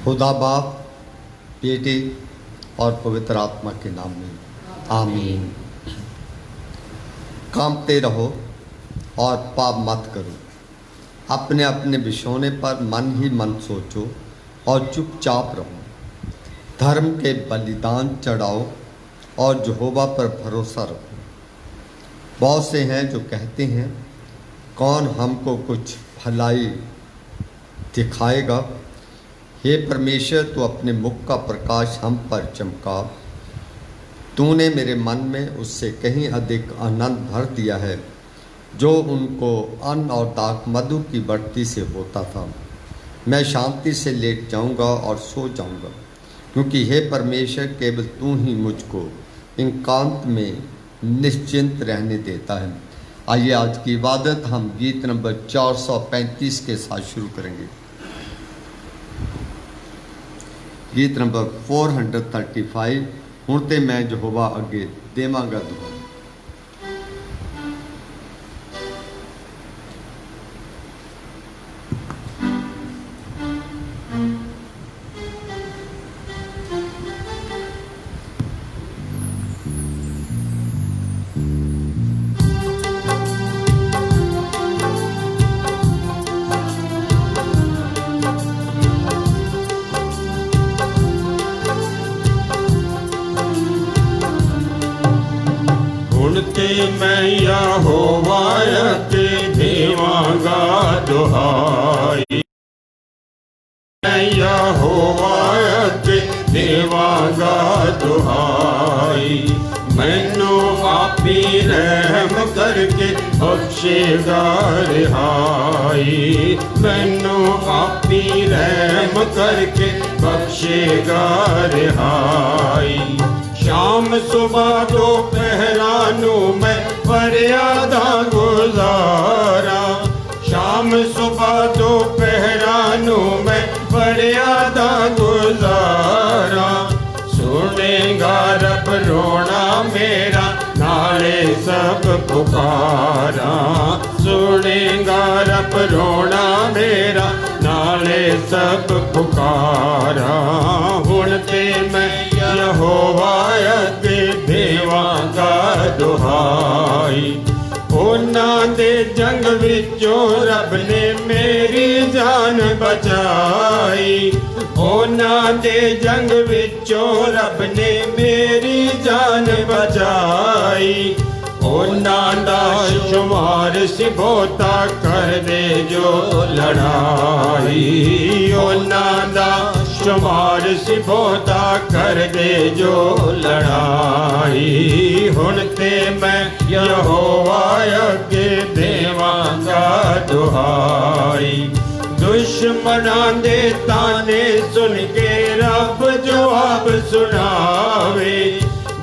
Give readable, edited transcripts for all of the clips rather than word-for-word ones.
खुदा बाप, बेटे और पवित्र आत्मा के नाम में आमीन। कांपते रहो और पाप मत करो। अपने अपने बिछौने पर मन ही मन सोचो और चुपचाप रहो। धर्म के बलिदान चढ़ाओ और यहोवा पर भरोसा रखो। बहुत से हैं जो कहते हैं, कौन हमको कुछ भलाई दिखाएगा। हे परमेश्वर, तू अपने मुख का प्रकाश हम पर चमका। तूने मेरे मन में उससे कहीं अधिक आनंद भर दिया है, जो उनको अन्न और दाख मधु की बढ़ती से होता था। मैं शांति से लेट जाऊंगा और सो जाऊंगा, क्योंकि हे परमेश्वर, केवल तू ही मुझको एकांत में निश्चिंत रहने देता है। आइए आज की इबादत हम गीत नंबर 435 के साथ शुरू करेंगे। गीत नंबर 435, हुण ते मैं यहोवा अगे देवांगा दुआ। मैं यहोवा अगे देवांगा दुहाई। मैं यहोवा अगे देवांगा दुहाई। मैनू आपी रहम करके बख्शेगा रिहाई। मैनू आपी रहम करके बख्शेगा रिहाई। शाम सुबह दोपहरा नू मैं फरियादा गुजारा। शाम सुबह दोपहरा नू मैं फरियादा गुजारा। सुनेगा रब रोना मेरा, नाले सब पुकारा। सुनेगा रब रोना मेरा, नाले सब पुकारा। हुण ते मैं यहोवा अगे देवांगा दुहाई। उन्हां दे जंग विचों रब ने मेरी जान बचाई। उन्हां दे जंग विचों रब ने मेरी जान बचाई। उन्हां दा शुमार सिबोता कर दे जो लड़ाई। उन्हां दा शुमार सिबोता कर दे जो लड़ाई। हुण ते मैं यहोवा अगे देवांगा दुहाई। दुश्मनां दे ताने सुन के रब जवाब सुनावे।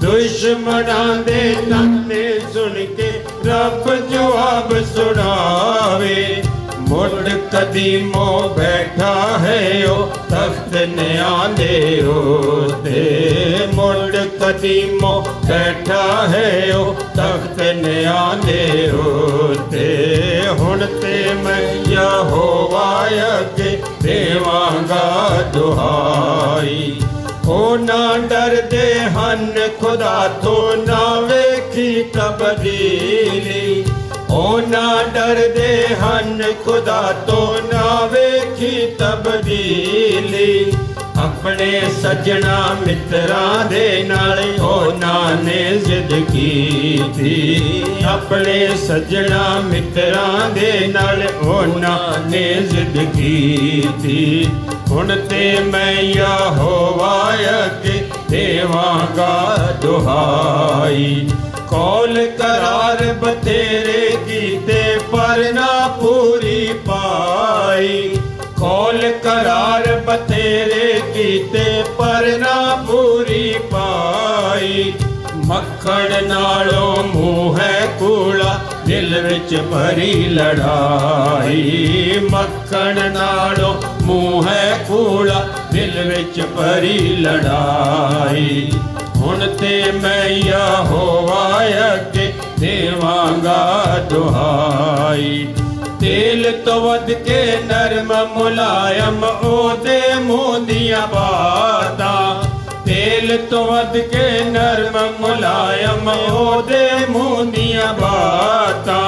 दुश्मनां दे ताने सुन के रब जवाब सुनावे। मुड़ कदीमो बैठा है ओ तख्त न्याले होते। मुड़ कदीमो बैठा है ओ तख्त न्याले होते। हुण ते मैं यहोवा अगे देवांगा दुहाई। ओ ना डरदे हन खुदा तो ना वेखी तब्दीली। ओ ना डरदे हन खुदा तो ना वेखी तब्दीली। अपने सजना मित्रां दे नाल उन्हां ने जिद कीती। अपने सजना मित्रां दे नाल उन्हां ने जिद कीती। हुण ते मैं यहोवा अगे देवांगा दुहाई। कौल करार बतेरे कीते पर ना पूरी पाई। कौल करार बतेरे कीते पर ना पूरी पाई। मक्खण नालों मुँह है कूड़ा, दिल विच भरी लड़ाई। मक्खण नालों मुँह है कूड़ा, दिल विच भरी लड़ाई। हुण ते मैं यहोवा अगे देवांगा दुहाई। तेल तो वध के नरम मुलायम ओदे मुँह दिया बातां। तेल तो वध के नरम मुलायम ओदे मुँह दिया बातां।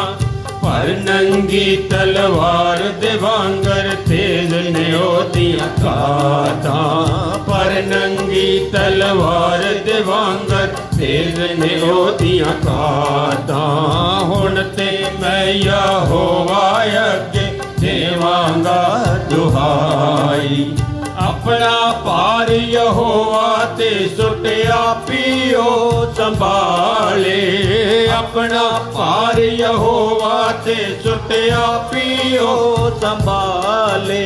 पर नंगी तलवार दे वांगर तेज ने ओदियां घातां। पर नंगी तलवार दे वांगर तेज ने ओदियां घातां। हुण ते मैं यहोवा अगे देवांगा दुहाई। अपना पार यहोवा ते सुटिया पियो संभाले। अपना पार यहोवा ते सुटिया पियो संभाले।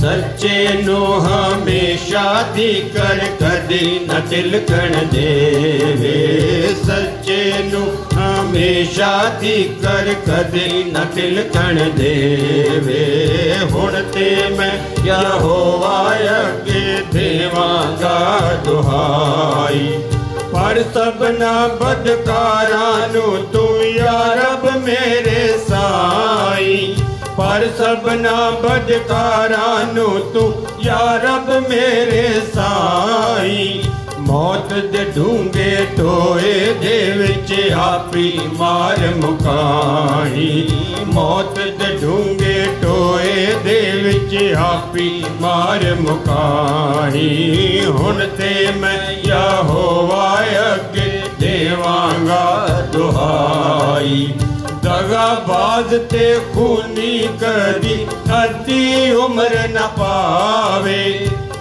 सच्चे नु हमेशा दी कर कदी न तिलकण देवे। सच्चे नु हमेशा दी कर कदी न तिलकण देवे। हुण ते मैं यहोवा अगे देवांगा दुहाई। पर सबना बदकारां नू तू या रब मेरे साई। पर सबना बदकारां नू तू या रब मेरे साई। मौत दे ढूंगे टोए दे विच आपी मार मुकाई। मौत दे ढूंगे टोए दे विच आपी मार मुकाई। हुण ते मैं यहोवा अगे देवांगा दुहाई। दगाबाज ते खूनी कदी अद्धी उम्र न पावे।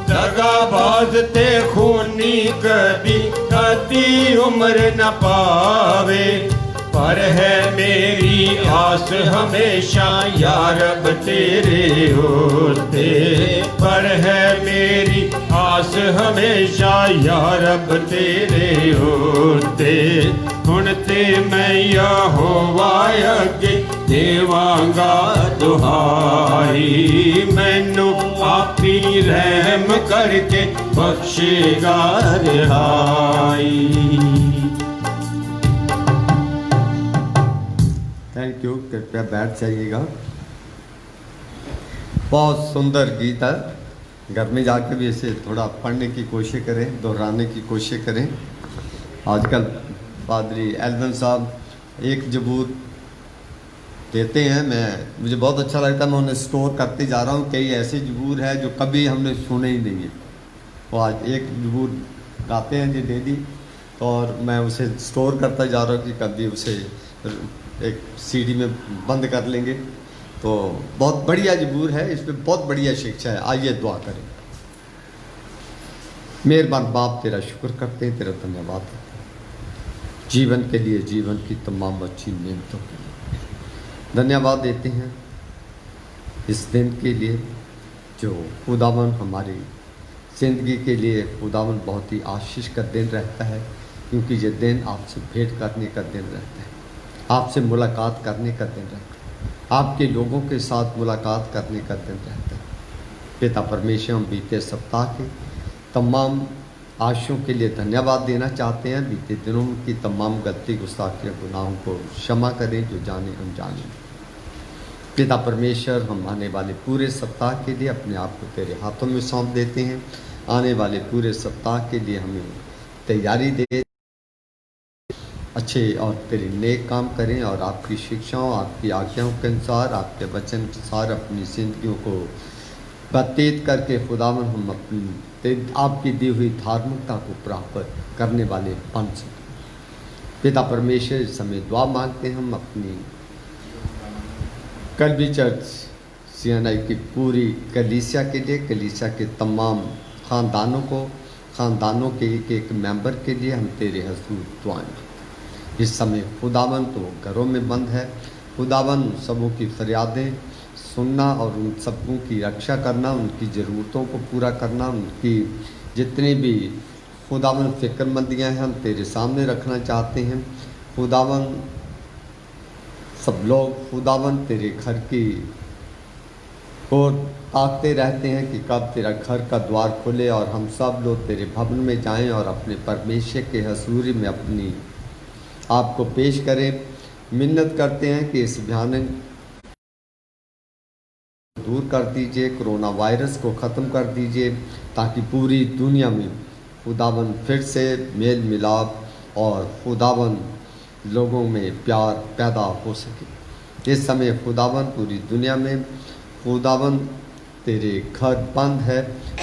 दगाबाज ते खूनी कदी अद्धी उम्र न पावे। पर है मेरी आस हमेशा या रब तेरे होते। पर है मेरी आस हमेशा या रब तेरे होते। हुण ते मैं यहोवा अगे देवांगा दुहाई। मैनू आपी रहम करके बख्शेगा रिहाई। Thank you. कृपया बैठ जाइएगा। बहुत सुंदर गीत है। घर में जाकर भी इसे थोड़ा पढ़ने की कोशिश करें, दोहराने की कोशिश करें। आजकल पादरी एल्वन साहब एक जबूर देते हैं। मुझे बहुत अच्छा लगता है। मैं उन्हें स्टोर करते जा रहा हूँ। कई ऐसे जबूर है जो कभी हमने सुने ही नहीं है। वो आज एक जबूर गाते हैं जी डेली, और मैं उसे स्टोर करता जा रहा हूँ कि कभी उसे एक सीडी में बंद कर लेंगे। तो बहुत बढ़िया जबूर है। इसमें बहुत बढ़िया शिक्षा है। आइए दुआ करें। मेहरबान बाप, तेरा शुक्र करते हैं, तेरा धन्यवाद करते हैं जीवन के लिए, जीवन की तमाम अच्छी नेमतों के लिए धन्यवाद देते हैं। इस दिन के लिए जो खुदावन हमारी ज़िंदगी के लिए खुदावन बहुत ही आशीष का दिन रहता है, क्योंकि ये दिन आपसे भेंट करने का दिन रहता है, आपसे मुलाकात करने का दिन रहता है, आपके लोगों के साथ मुलाकात करने का दिन रहता है। पिता परमेश्वर, हम बीते सप्ताह के तमाम आशियों के लिए धन्यवाद देना चाहते हैं। बीते दिनों की तमाम गलती, गुस्ताखियों, गुनाहों को क्षमा करें जो जाने अनजाने। पिता परमेश्वर, हम आने वाले पूरे सप्ताह के लिए अपने आप को तेरे हाथों में सौंप देते हैं। आने वाले पूरे सप्ताह के लिए हमें तैयारी दे, अच्छे और तेरे नेक काम करें, और आपकी शिक्षाओं, आपकी आज्ञाओं के अनुसार, आपके वचन के अनुसार अपनी जिंदगियों को व्यतीत करके खुदावन हम अपनी आपकी दी हुई धार्मिकता को प्राप्त करने वाले बन सकें। पिता परमेश्वर, इस समय दुआ मांगते हैं हम अपनी कल्वी चर्च CNI की पूरी कलीसिया के लिए, कलीसिया के तमाम ख़ानदानों को, ख़ानदानों के एक एक मेंबर के लिए हम तेरे हज़ूर दुआएं। इस समय खुदावन तो घरों में बंद है, खुदावन सबों की फरियादें सुनना और उन सबों की रक्षा करना, उनकी ज़रूरतों को पूरा करना, उनकी जितनी भी खुदावन फ़िक्रमंदियाँ हैं हम तेरे सामने रखना चाहते हैं। खुदावन सब लोग खुदावन तेरे घर की को ताकते रहते हैं कि कब तेरा घर का द्वार खुले और हम सब लोग तेरे भवन में जाएं और अपने परमेश्वर के हजूरी में अपनी आपको पेश करें। मिन्नत करते हैं कि इस भयानक दूर कर दीजिए, कोरोना वायरस को ख़त्म कर दीजिए, ताकि पूरी दुनिया में खुदावन फिर से मेल मिलाप और खुदावन लोगों में प्यार पैदा हो सके। इस समय खुदावन पूरी दुनिया में खुदावन तेरे घर बंद है,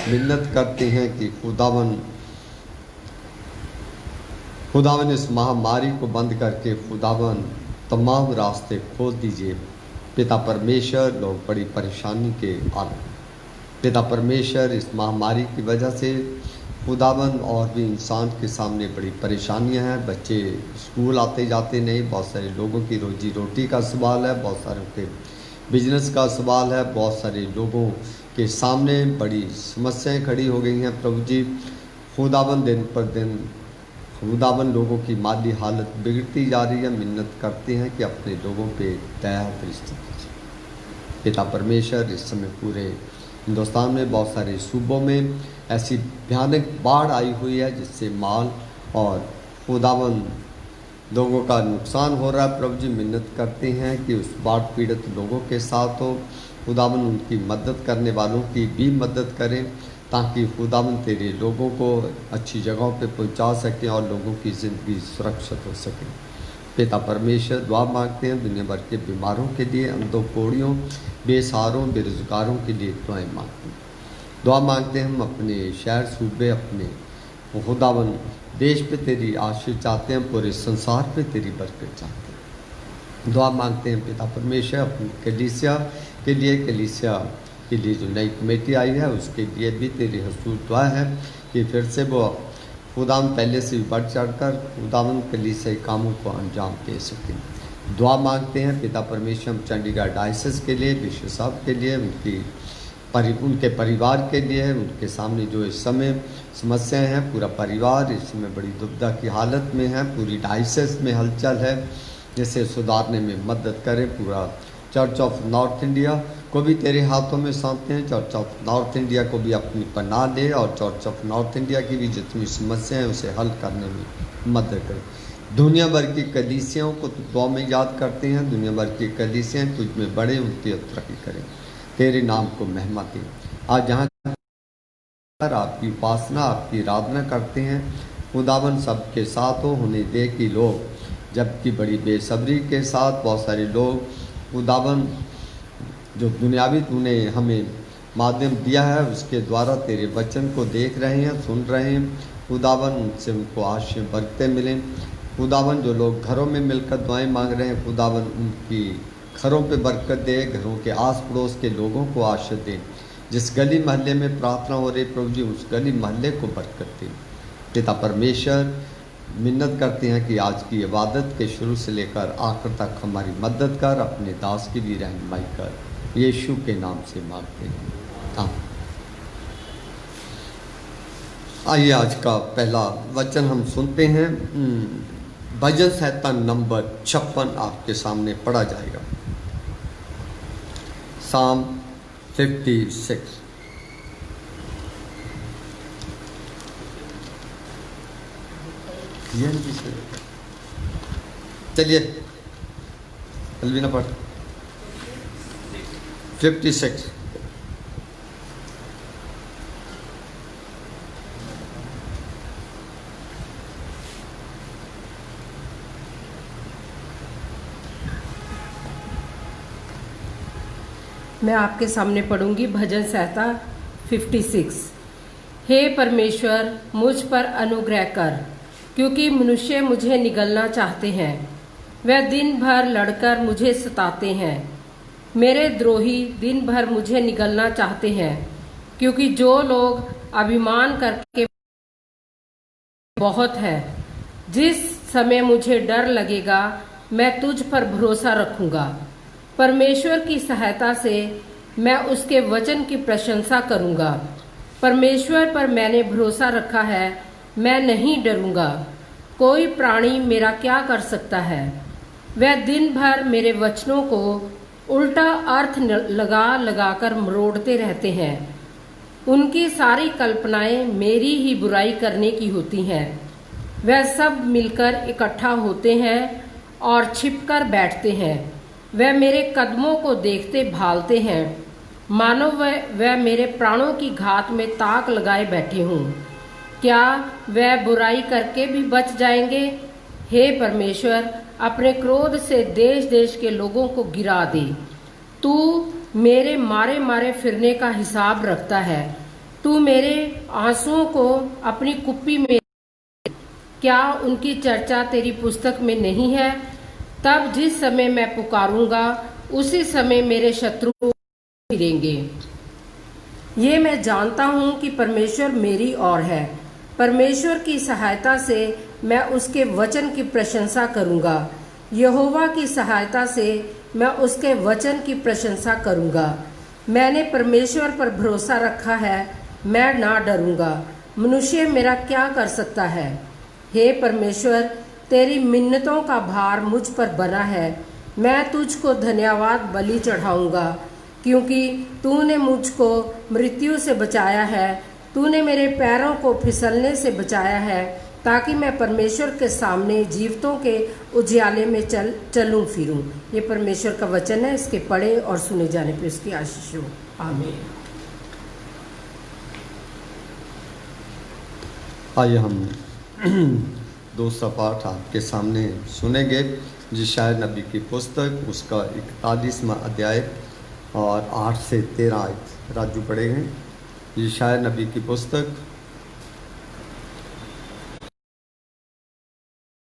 मिन्नत करते हैं कि खुदावन इस महामारी को बंद करके खुदावन तमाम रास्ते खोल दीजिए। पिता परमेश्वर, लोग बड़ी परेशानी के आलम, पिता परमेश्वर इस महामारी की वजह से खुदावन और भी इंसान के सामने बड़ी परेशानियां हैं। बच्चे स्कूल आते जाते नहीं, बहुत सारे लोगों की रोजी रोटी का सवाल है, बहुत सारों के बिजनेस का सवाल है, बहुत सारे लोगों के सामने बड़ी समस्याएं खड़ी हो गई हैं। प्रभु जी, खुदावन दिन पर दिन खुदावन लोगों की माली हालत बिगड़ती जा रही है। मिन्नत करते हैं कि अपने लोगों पे दया दृष्टि कीजिए। पिता परमेश्वर, इस समय पूरे हिंदुस्तान में बहुत सारे सूबों में ऐसी भयानक बाढ़ आई हुई है जिससे माल और खुदावन लोगों का नुकसान हो रहा है। प्रभु जी, मिन्नत करते हैं कि उस बाढ़ पीड़ित लोगों के साथ हो, खुदावन उनकी मदद करने वालों की भी मदद करें, ताकि खुदावन तेरे लोगों को अच्छी जगहों पे पहुंचा सकें और लोगों की ज़िंदगी सुरक्षित हो सके। पिता परमेश्वर, दुआ मांगते हैं दुनिया भर के बीमारों के लिए, अंधों कोड़ियों, बेसहारों, बेरोजगारों के लिए दुआएं मांगते हैं। दुआ मांगते हैं हम अपने शहर सूबे, अपने खुदावन देश पे तेरी आशीष चाहते हैं, पूरे संसार पे तेरी बरकत चाहते हैं। दुआ मांगते हैं पिता परमेश्वर अपनी कलीसिया के लिए जो नई कमेटी आई है उसके लिए भी तेरी हसूल दुआ है कि फिर से वो खुदावन पहले से भी बढ़ चढ़कर खुदावन कलीसियाई कामों को अंजाम दे सकें। दुआ मांगते हैं पिता परमेश्वर हम चंडीगढ़ डायसिस के लिए, बिशप साहब के लिए, उनके परिवार के लिए, उनके सामने जो इस समय समस्याएं हैं, पूरा परिवार इस समय बड़ी दुविधा की हालत में है, पूरी डायसिस में हलचल है, जिसे सुधारने में मदद करें। पूरा चर्च ऑफ नॉर्थ इंडिया को भी तेरे हाथों में सौंपते हैं। चर्च ऑफ नॉर्थ इंडिया को भी अपनी पनाह दे और चर्च ऑफ नॉर्थ इंडिया की भी जितनी समस्याएं हैं उसे हल करने में मदद करें। दुनिया भर की कलीसियाओं को दुआ में याद करते हैं। दुनिया भर की कलीसियाएं तुझ में बड़े उनकी तरक्की करें, तेरे नाम को महिमा दें। आज जहाँ आपकी उपासना, आपकी आराधना करते हैं, खुदावन सबके साथ हो होने दे कि लोग, जबकि बड़ी बेसब्री के साथ बहुत सारे लोग खुदावन जो दुनियावी तूने हमें माध्यम दिया है उसके द्वारा तेरे वचन को देख रहे हैं, सुन रहे हैं। खुदावन उनसे उनको आशीष बरकतें मिलें। खुदावन जो लोग घरों में मिलकर दुआएं मांग रहे हैं, खुदावन उनकी घरों पे बरकत दे, घरों के आस पड़ोस के लोगों को आशीष दे। जिस गली महल्ले में प्रार्थना हो रही प्रभु जी, उस गली महल्ले को बरकत दे। पिता परमेश्वर, मिन्नत करते हैं कि आज की इबादत के शुरू से लेकर आखिर तक हमारी मदद कर, अपने दास की भी रहनुमाई कर, यीशु के नाम से मांगते हैं, आमीन। आइए आज का पहला वचन हम सुनते हैं। भजन संहिता नंबर 56 आपके सामने पढ़ा जाएगा। साम 56। चलिए अलवीना पढ़ 56। मैं आपके सामने पढ़ूंगी भजन संहिता 56। हे परमेश्वर, मुझ पर अनुग्रह कर, क्योंकि मनुष्य मुझे निगलना चाहते हैं। वह दिन भर लड़कर मुझे सताते हैं। मेरे द्रोही दिन भर मुझे निगलना चाहते हैं, क्योंकि जो लोग अभिमान करके बहुत है। जिस समय मुझे डर लगेगा, मैं तुझ पर भरोसा रखूंगा। परमेश्वर की सहायता से मैं उसके वचन की प्रशंसा करूंगा। परमेश्वर पर मैंने भरोसा रखा है, मैं नहीं डरूंगा। कोई प्राणी मेरा क्या कर सकता है? वह दिन भर मेरे वचनों को उल्टा अर्थ लगा कर मरोड़ते रहते हैं। उनकी सारी कल्पनाएं मेरी ही बुराई करने की होती हैं। वह सब मिलकर इकट्ठा होते हैं और छिपकर बैठते हैं। वह मेरे कदमों को देखते भालते हैं। मानो वह मेरे प्राणों की घात में ताक लगाए बैठे हों। क्या वह बुराई करके भी बच जाएंगे? हे परमेश्वर, अपने क्रोध से देश देश के लोगों को गिरा दे। तू मेरे मारे मारे फिरने का हिसाब रखता है। तू मेरे आंसुओं को अपनी कुप्पी में, क्या उनकी चर्चा तेरी पुस्तक में नहीं है? तब जिस समय मैं पुकारूंगा उसी समय मेरे शत्रु फिरेंगे। ये मैं जानता हूँ कि परमेश्वर मेरी ओर है। परमेश्वर की सहायता से मैं उसके वचन की प्रशंसा करूंगा। यहोवा की सहायता से मैं उसके वचन की प्रशंसा करूंगा। मैंने परमेश्वर पर भरोसा रखा है, मैं ना डरूंगा। मनुष्य मेरा क्या कर सकता है? हे परमेश्वर, तेरी मिन्नतों का भार मुझ पर बना है। मैं तुझको धन्यवाद बलि चढ़ाऊंगा, क्योंकि तूने मुझको मृत्यु से बचाया है। तूने मेरे पैरों को फिसलने से बचाया है, ताकि मैं परमेश्वर के सामने जीवितों के उजियाले में चलूं फिरूं। ये परमेश्वर का वचन है। इसके पढ़े और सुने जाने पर उसकी आशीष हो। आमीन। आइए हम दूसरा पाठ आपके सामने सुनेंगे। यशायाह नबी की पुस्तक, उसका 41वां अध्याय और 8 से 13 आयत राजू पढ़ेंगे। यशायाह नबी की पुस्तक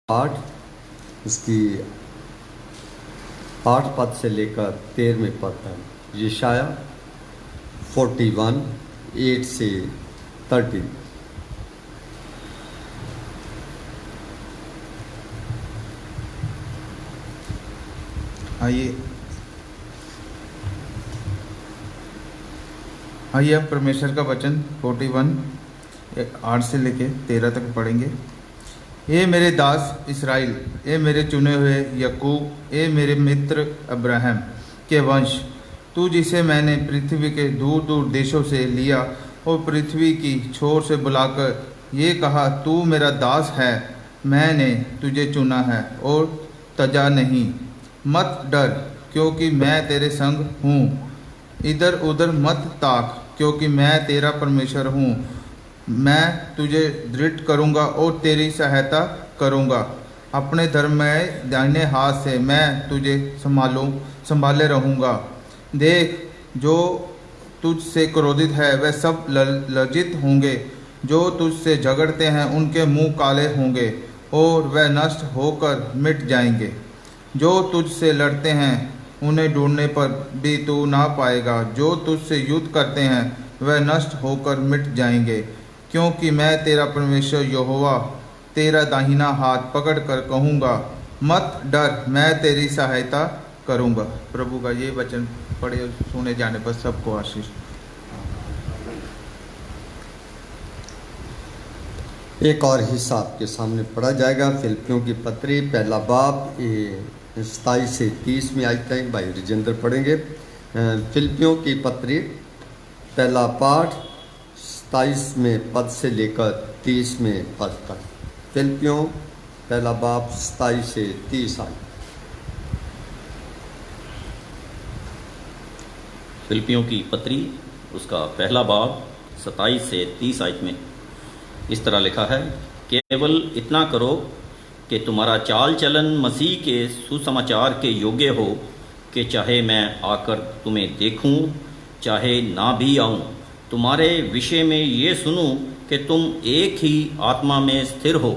8, इसकी 8 पद से लेकर 13वें पद तक। यशायाह 41, 8 से 13। आइए अब परमेश्वर का वचन 41 8 से लेके 13 तक पढ़ेंगे। हे मेरे दास इस्राएल, ए मेरे चुने हुए यकूब, ए मेरे मित्र अब्राहम के वंश, तू जिसे मैंने पृथ्वी के दूर दूर देशों से लिया और पृथ्वी की छोर से बुलाकर ये कहा, तू मेरा दास है, मैंने तुझे चुना है और तजा नहीं। मत डर, क्योंकि मैं तेरे संग हूँ। इधर उधर मत ताक, क्योंकि मैं तेरा परमेश्वर हूँ। मैं तुझे दृढ़ करूँगा और तेरी सहायता करूँगा। अपने धर्ममय दाहिने हाथ से मैं तुझे संभाले रहूँगा। देख, जो तुझसे क्रोधित है वह सब लज्जित होंगे, जो तुझसे झगड़ते हैं उनके मुंह काले होंगे और वह नष्ट होकर मिट जाएंगे। जो तुझसे लड़ते हैं उन्हें ढूंढने पर भी तू ना पाएगा। जो तुझसे युद्ध करते हैं वह नष्ट होकर मिट जाएंगे। क्योंकि मैं तेरा परमेश्वर यहोवा तेरा दाहिना हाथ पकड़कर कहूँगा, मत डर, मैं तेरी सहायता करूँगा। प्रभु का ये वचन पढ़े और सुने जाने पर सबको आशीष। एक और हिस्सा आपके सामने पढ़ा जाएगा। फिलिपियों की पत्री, पहला बाब, 27 से 30 में आयत तक भाई राजेंद्र पढ़ेंगे। फिलिपियों की पत्री पहला पाठ 27वें पद से लेकर 30वें पद तक। फिलिपियों पहला बाब 27 से 30 आयत। फिलिपियों की पत्री उसका पहला बाब 27 से 30 आयत में इस तरह लिखा है, केवल इतना करो कि तुम्हारा चाल चलन मसीह के सुसमाचार के योग्य हो, कि चाहे मैं आकर तुम्हें देखूं, चाहे ना भी आऊं, तुम्हारे विषय में ये सुनूं कि तुम एक ही आत्मा में स्थिर हो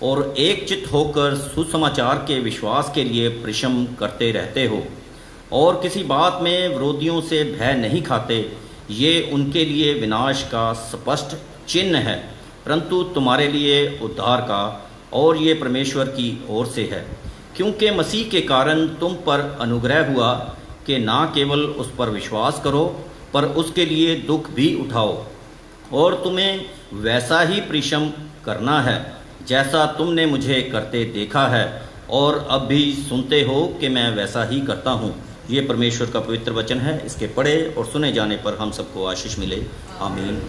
और एक चित्त होकर सुसमाचार के विश्वास के लिए परिश्रम करते रहते हो और किसी बात में विरोधियों से भय नहीं खाते। ये उनके लिए विनाश का स्पष्ट चिन्ह है, परंतु तुम्हारे लिए उद्धार का, और ये परमेश्वर की ओर से है। क्योंकि मसीह के कारण तुम पर अनुग्रह हुआ कि ना केवल उस पर विश्वास करो, पर उसके लिए दुख भी उठाओ। और तुम्हें वैसा ही परिश्रम करना है जैसा तुमने मुझे करते देखा है, और अब भी सुनते हो कि मैं वैसा ही करता हूँ। ये परमेश्वर का पवित्र वचन है। इसके पढ़े और सुने जाने पर हम सबको आशीष मिले। आमीन।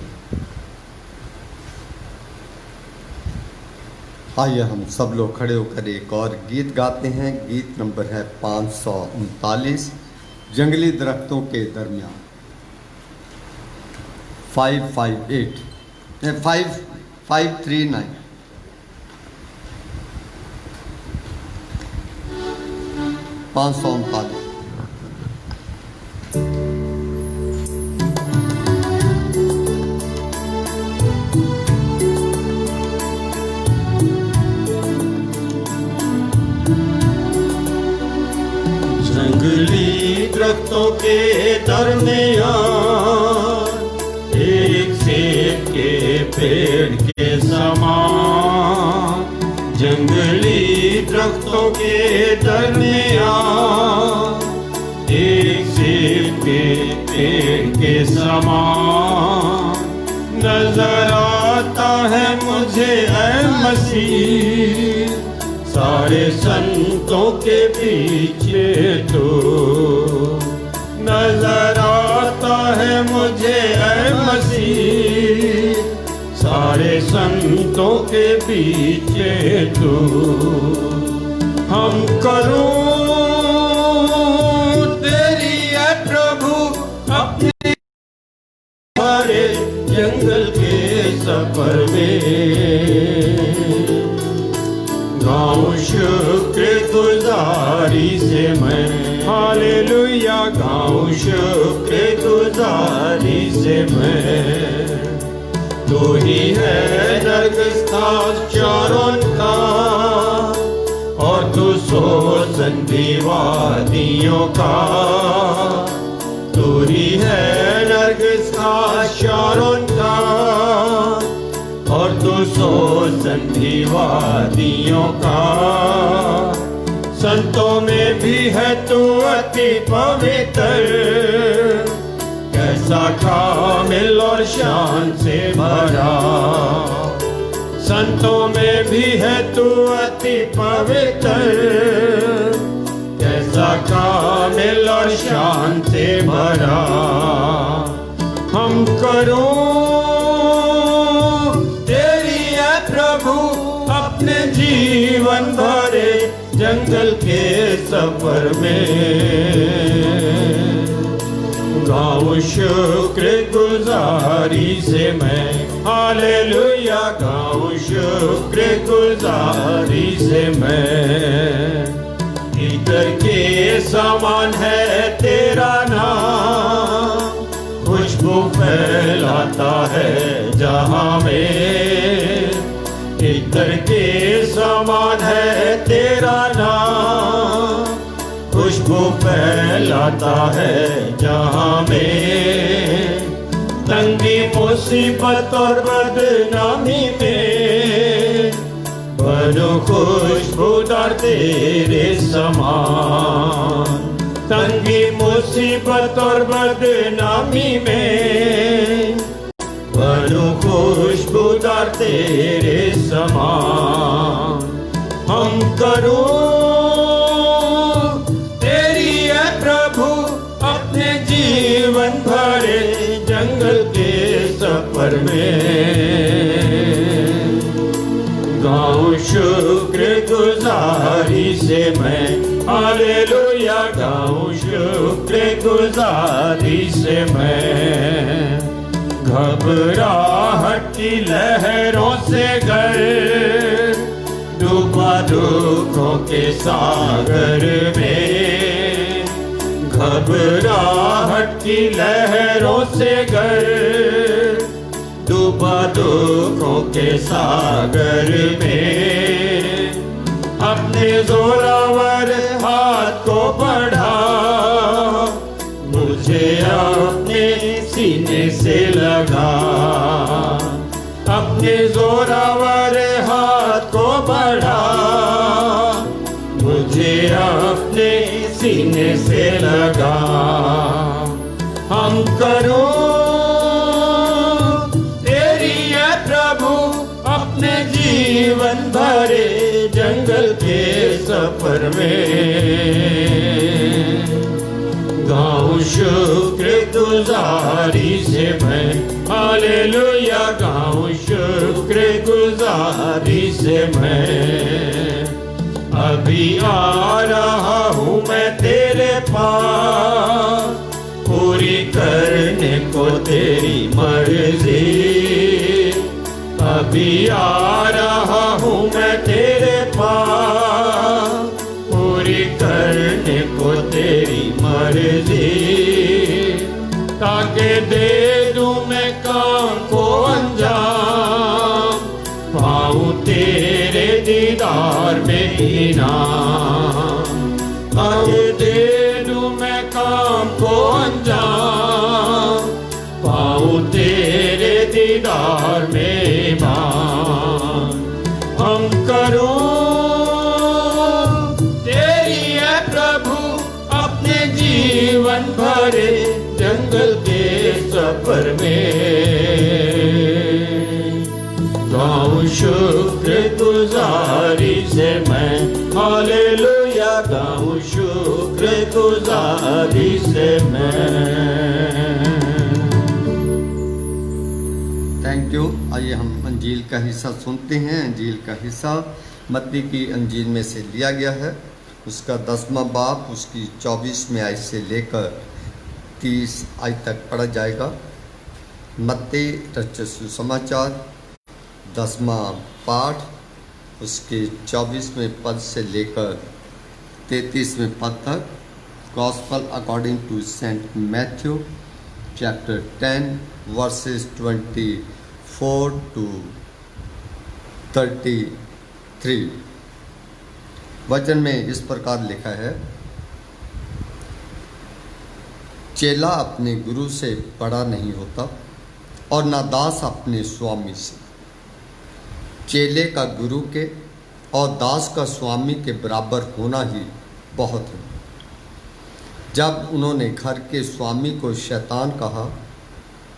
आइए हम सब लोग खड़े होकर एक और गीत गाते हैं। गीत नंबर है 539, जंगली दरख्तों के दरमियान। 558 5539। $539। जंगली दरख्तों के दरमियान एक सेब के पेड़ के समान, जंगली दरख्तों के दरमियान एक सेब के पेड़ के समान नजर आता है मुझे ऐ मसीह, सारे संतों के पीछे तो नजर आता है मुझे ऐ मसीह, सारे संतों के पीछे तो हम करूं तेरी है प्रभु अपने भरे जंगल के सफर में, गाऊं शुक्र गुजारी से मैं, हालेलुया गाऊं शुक्र गुजारी से मैं। तू ही है नरगिस चारों का और तू सोसन दीवादियों का, तू ही है नरगिस चारों का और तू सोसन दीवादियों का। संतों में भी है तू अति पवित्र, कैसा कामिल और शान से भरा। संतों में भी है तू अति पवित्र, कैसा कामिल और शान से भरा। हम करूं अपने जीवन भरे जंगल के सफर में, गाऊं शुक्र गुजारी से मैं, हालेलुया गाऊं शुक्र गुजारी से मैं। इधर के समान है तेरा नाम, खुशबू फैलाता है जहां में। इधर के समान है तेरा नाम, खुशबू फैलाता है जहां में। तंगी मुसीबत और बदनामी में बनो खुशबूदार तेरे समान। तंगी मुसीबत और बदनामी में बनो खुशबूदार तेरे समान। हम करूं तेरी है प्रभु अपने जीवन भरे जंगल के सफर में, गाऊं शुक्र गुजारी से मैं, हालेलुया गाऊं शुक्र गुजारी से मैं। घबराहट की लहरों से घर डूबा दुखों के सागर में, घबराहट की लहरों से घर डूबा दुखों के सागर में। अपने जोरावर हाथ को बढ़ा, मुझे अपने सीने से लगा। अपने जोरावर हाथ को बढ़ा, मुझे अपने सीने से लगा। हम करूं तेरी है प्रभु अपने जीवन भरे जंगल के सफर में, गाऊं शुक्र गुजारी से मैं, हालेलुया गाऊं शुक्र गुजारी से मैं। अभी आ रहा हूँ मैं तेरे पास, पूरी करने को तेरी मर्जी। अभी आ रहा हूँ मैं तेरे पास, पूरी करने को तेरी मर्जी। ताकि दे दूं मैं काम को अंजाम, पाऊं तेरे दीदार में इनाम। ताकि दे दूं मैं काम को अंजाम, पाऊं तेरे दीदार में इनाम। हम करूं तेरी है प्रभु अपने जीवन भरे जंगल के सफर में। गाऊं शुक्र गुजारी से मैं, हालेलुया गाऊं शुक्र गुजारी से मैं। Thank you. आइए हम अंजील का हिस्सा सुनते हैं। अंजील का हिस्सा मत्ती की अंजील में से लिया गया है, उसका 10वां बाब, उसकी 24वें आयत से लेकर 30 आयत तक पढ़ा जाएगा। मत्ती रचित सुसमाचार 10वां पाठ, उसके 24वें पद से लेकर 33वें पद तक। Gospel according to saint Matthew chapter 10 verses 24 to 33। वचन में इस प्रकार लिखा है, चेला अपने गुरु से बड़ा नहीं होता और ना दास अपने स्वामी से। चेले का गुरु के और दास का स्वामी के बराबर होना ही बहुत है। जब उन्होंने घर के स्वामी को शैतान कहा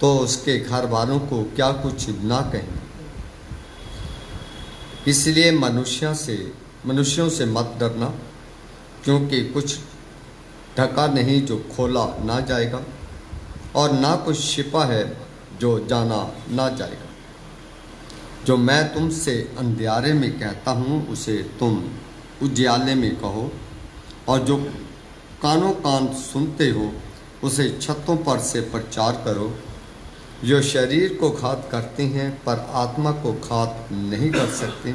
तो उसके घर वालों को क्या कुछ ना कहें। इसलिए मनुष्यों से मत डरना, क्योंकि कुछ ढका नहीं जो खोला ना जाएगा, और ना कुछ छिपा है जो जाना ना जाएगा। जो मैं तुमसे अंधियारे में कहता हूँ उसे तुम उजियाले में कहो, और जो कानों कान सुनते हो उसे छतों पर से प्रचार करो। जो शरीर को घात करते हैं पर आत्मा को घात नहीं कर सकते,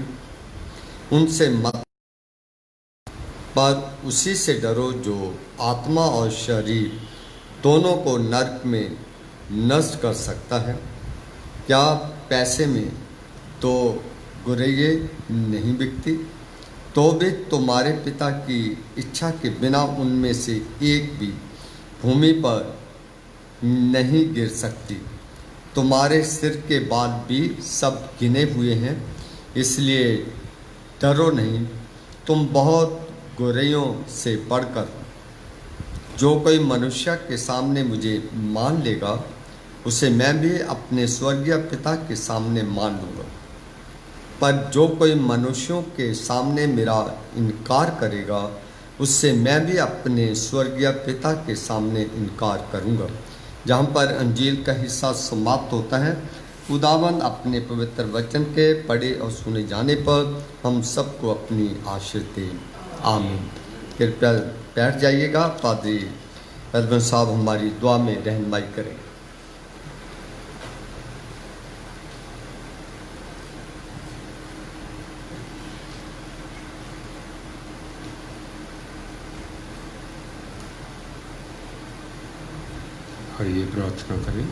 उनसे मत, पर उसी से डरो जो आत्मा और शरीर दोनों को नरक में नष्ट कर सकता है। क्या पैसे में तो गुरैये नहीं बिकती? तो भी तुम्हारे पिता की इच्छा के बिना उनमें से एक भी भूमि पर नहीं गिर सकती। तुम्हारे सिर के बाल भी सब गिने हुए हैं, इसलिए डरो नहीं, तुम बहुत गुरैयों से बढ़कर। जो कोई मनुष्य के सामने मुझे मान लेगा उसे मैं भी अपने स्वर्गीय पिता के सामने मान लूँगा। पर जो कोई मनुष्यों के सामने मेरा इनकार करेगा उससे मैं भी अपने स्वर्गीय पिता के सामने इनकार करूँगा। जहाँ पर अंजील का हिस्सा समाप्त होता है। खुदावंद अपने पवित्र वचन के पढ़े और सुने जाने पर हम सबको अपनी आशीष दे, आमीन। कृपया बैठ जाइएगा। पादरी एल्विन साहब हमारी दुआ में रहनुमाई करें। आइए प्रार्थना करें।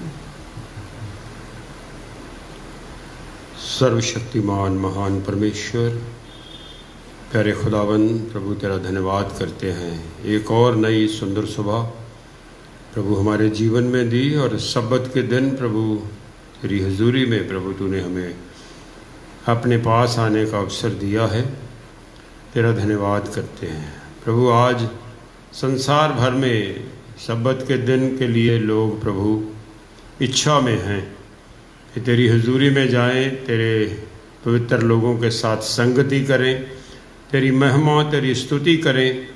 सर्वशक्तिमान महान परमेश्वर, प्यारे खुदावंद प्रभु तेरा धन्यवाद करते हैं। एक और नई सुंदर सुबह प्रभु हमारे जीवन में दी, और सब्बत के दिन प्रभु तेरी हजूरी में प्रभु तूने हमें अपने पास आने का अवसर दिया है। तेरा धन्यवाद करते हैं प्रभु। आज संसार भर में सब्बत के दिन के लिए लोग प्रभु इच्छा में हैं कि तेरी हजूरी में जाएं, तेरे पवित्र लोगों के साथ संगति करें, तेरी महिमा तेरी स्तुति करें।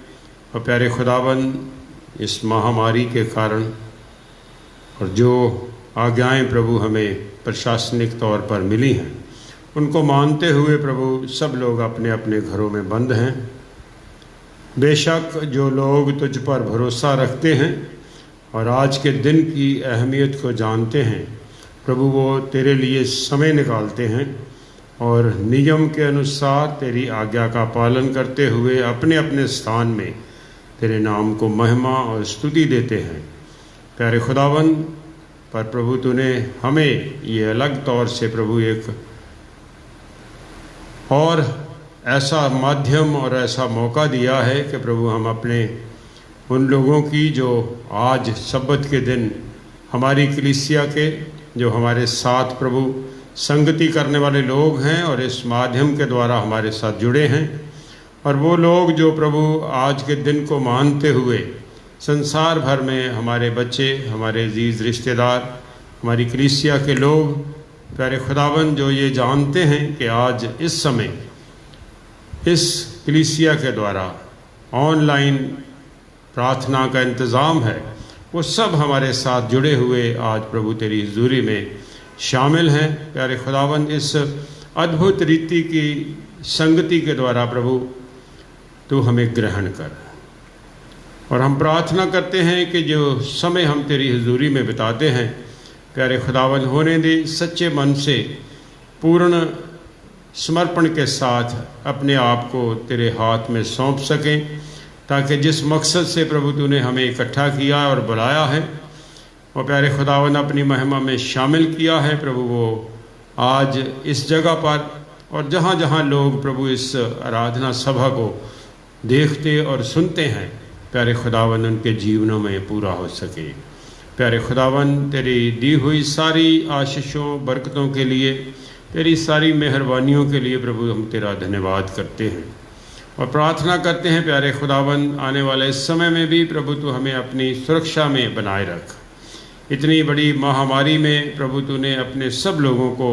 और प्यारे खुदावंद इस महामारी के कारण और जो आज्ञाएं प्रभु हमें प्रशासनिक तौर पर मिली हैं उनको मानते हुए प्रभु सब लोग अपने अपने घरों में बंद हैं। बेशक जो लोग तुझ पर भरोसा रखते हैं और आज के दिन की अहमियत को जानते हैं प्रभु, वो तेरे लिए समय निकालते हैं और नियम के अनुसार तेरी आज्ञा का पालन करते हुए अपने अपने स्थान में तेरे नाम को महिमा और स्तुति देते हैं। प्यारे खुदावन, पर प्रभु तूने हमें ये अलग तौर से प्रभु एक और ऐसा माध्यम और ऐसा मौका दिया है कि प्रभु हम अपने उन लोगों की जो आज सब्बत के दिन हमारी कलीसिया के जो हमारे साथ प्रभु संगति करने वाले लोग हैं और इस माध्यम के द्वारा हमारे साथ जुड़े हैं, और वो लोग जो प्रभु आज के दिन को मानते हुए संसार भर में हमारे बच्चे, हमारे अजीज़ रिश्तेदार, हमारी कलीसिया के लोग, प्यारे खुदावन, जो ये जानते हैं कि आज इस समय इस कलीसिया के द्वारा ऑनलाइन प्रार्थना का इंतज़ाम है, वो सब हमारे साथ जुड़े हुए आज प्रभु तेरी हुजूरी में शामिल हैं। प्यारे खुदावन, इस अद्भुत रीति की संगति के द्वारा प्रभु तू हमें ग्रहण कर, और हम प्रार्थना करते हैं कि जो समय हम तेरी हुजूरी में बिताते हैं प्यारे खुदावन, होने दे सच्चे मन से पूर्ण समर्पण के साथ अपने आप को तेरे हाथ में सौंप सकें, ताकि जिस मकसद से प्रभु तूने हमें इकट्ठा किया और बुलाया है और प्यारे खुदावन अपनी महिमा में शामिल किया है प्रभु, वो आज इस जगह पर और जहाँ जहाँ लोग प्रभु इस आराधना सभा को देखते और सुनते हैं प्यारे खुदावन, उनके जीवनों में पूरा हो सके। प्यारे खुदावन, तेरी दी हुई सारी आशीषों बरकतों के लिए, तेरी सारी मेहरबानियों के लिए प्रभु हम तेरा धन्यवाद करते हैं और प्रार्थना करते हैं प्यारे खुदावन, आने वाले इस समय में भी प्रभु तू हमें अपनी सुरक्षा में बनाए रख। इतनी बड़ी महामारी में प्रभु तूने अपने सब लोगों को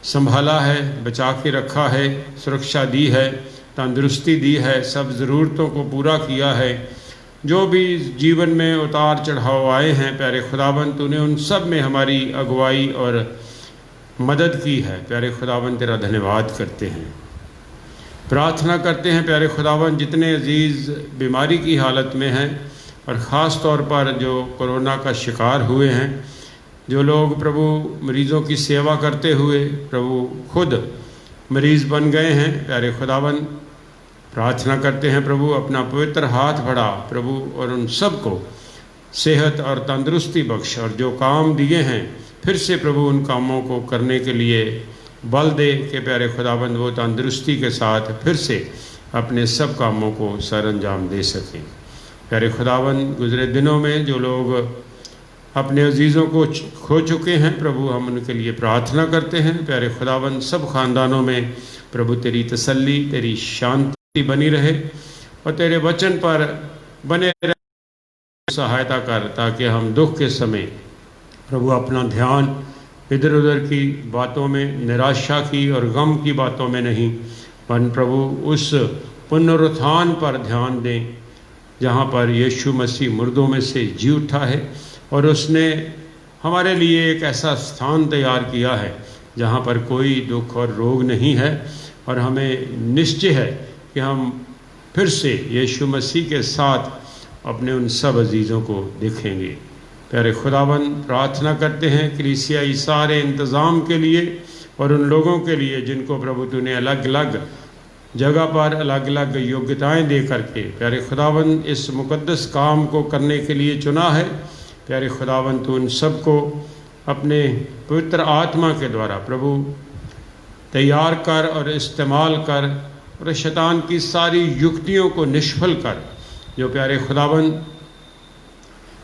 संभाला है, बचा के रखा है, सुरक्षा दी है, तंदुरुस्ती दी है, सब ज़रूरतों को पूरा किया है। जो भी जीवन में उतार चढ़ाव आए हैं प्यारे खुदावन, तूने उन सब में हमारी अगुवाई और मदद की है। प्यारे खुदावन, तेरा धन्यवाद करते हैं। प्रार्थना करते हैं प्यारे खुदावन, जितने अजीज़ बीमारी की हालत में हैं और ख़ास तौर पर जो कोरोना का शिकार हुए हैं, जो लोग प्रभु मरीज़ों की सेवा करते हुए प्रभु खुद मरीज़ बन गए हैं, प्यारे खुदावन प्रार्थना करते हैं प्रभु अपना पवित्र हाथ बढ़ा प्रभु और उन सब को सेहत और तंदुरुस्ती बख्श, और जो काम दिए हैं फिर से प्रभु उन कामों को करने के लिए बल दे कि प्यारे खुदाबंद वो तंदुरुस्ती के साथ फिर से अपने सब कामों को सर अंजाम दे सकें। प्यारे खुदाबंद, गुज़रे दिनों में जो लोग अपने अजीज़ों को खो चुके हैं प्रभु, हम उनके लिए प्रार्थना करते हैं। प्यारे खुदाबंद, सब ख़ानदानों में प्रभु तेरी तसल्ली, तेरी शांति बनी रहे और तेरे वचन पर बने रहे, सहायता कर, ताकि हम दुख के समय प्रभु अपना ध्यान इधर उधर की बातों में, निराशा की और गम की बातों में नहीं, पर प्रभु उस पुनरुत्थान पर ध्यान दें जहाँ पर यीशु मसीह मुर्दों में से जी उठा है और उसने हमारे लिए एक ऐसा स्थान तैयार किया है जहाँ पर कोई दुख और रोग नहीं है, और हमें निश्चय है कि हम फिर से यीशु मसीह के साथ अपने उन सब अजीज़ों को देखेंगे। प्यारे खुदावन, प्रार्थना करते हैं कलीसियाई सारे इंतज़ाम के लिए और उन लोगों के लिए जिनको प्रभु तूने अलग अलग जगह पर अलग अलग योग्यताएं दे करके प्यारे खुदावन इस मुकद्दस काम को करने के लिए चुना है। प्यारे खुदावन, तू उन सब को अपने पवित्र आत्मा के द्वारा प्रभु तैयार कर और इस्तेमाल कर और शैतान की सारी युक्तियों को निष्फल कर, जो प्यारे खुदावन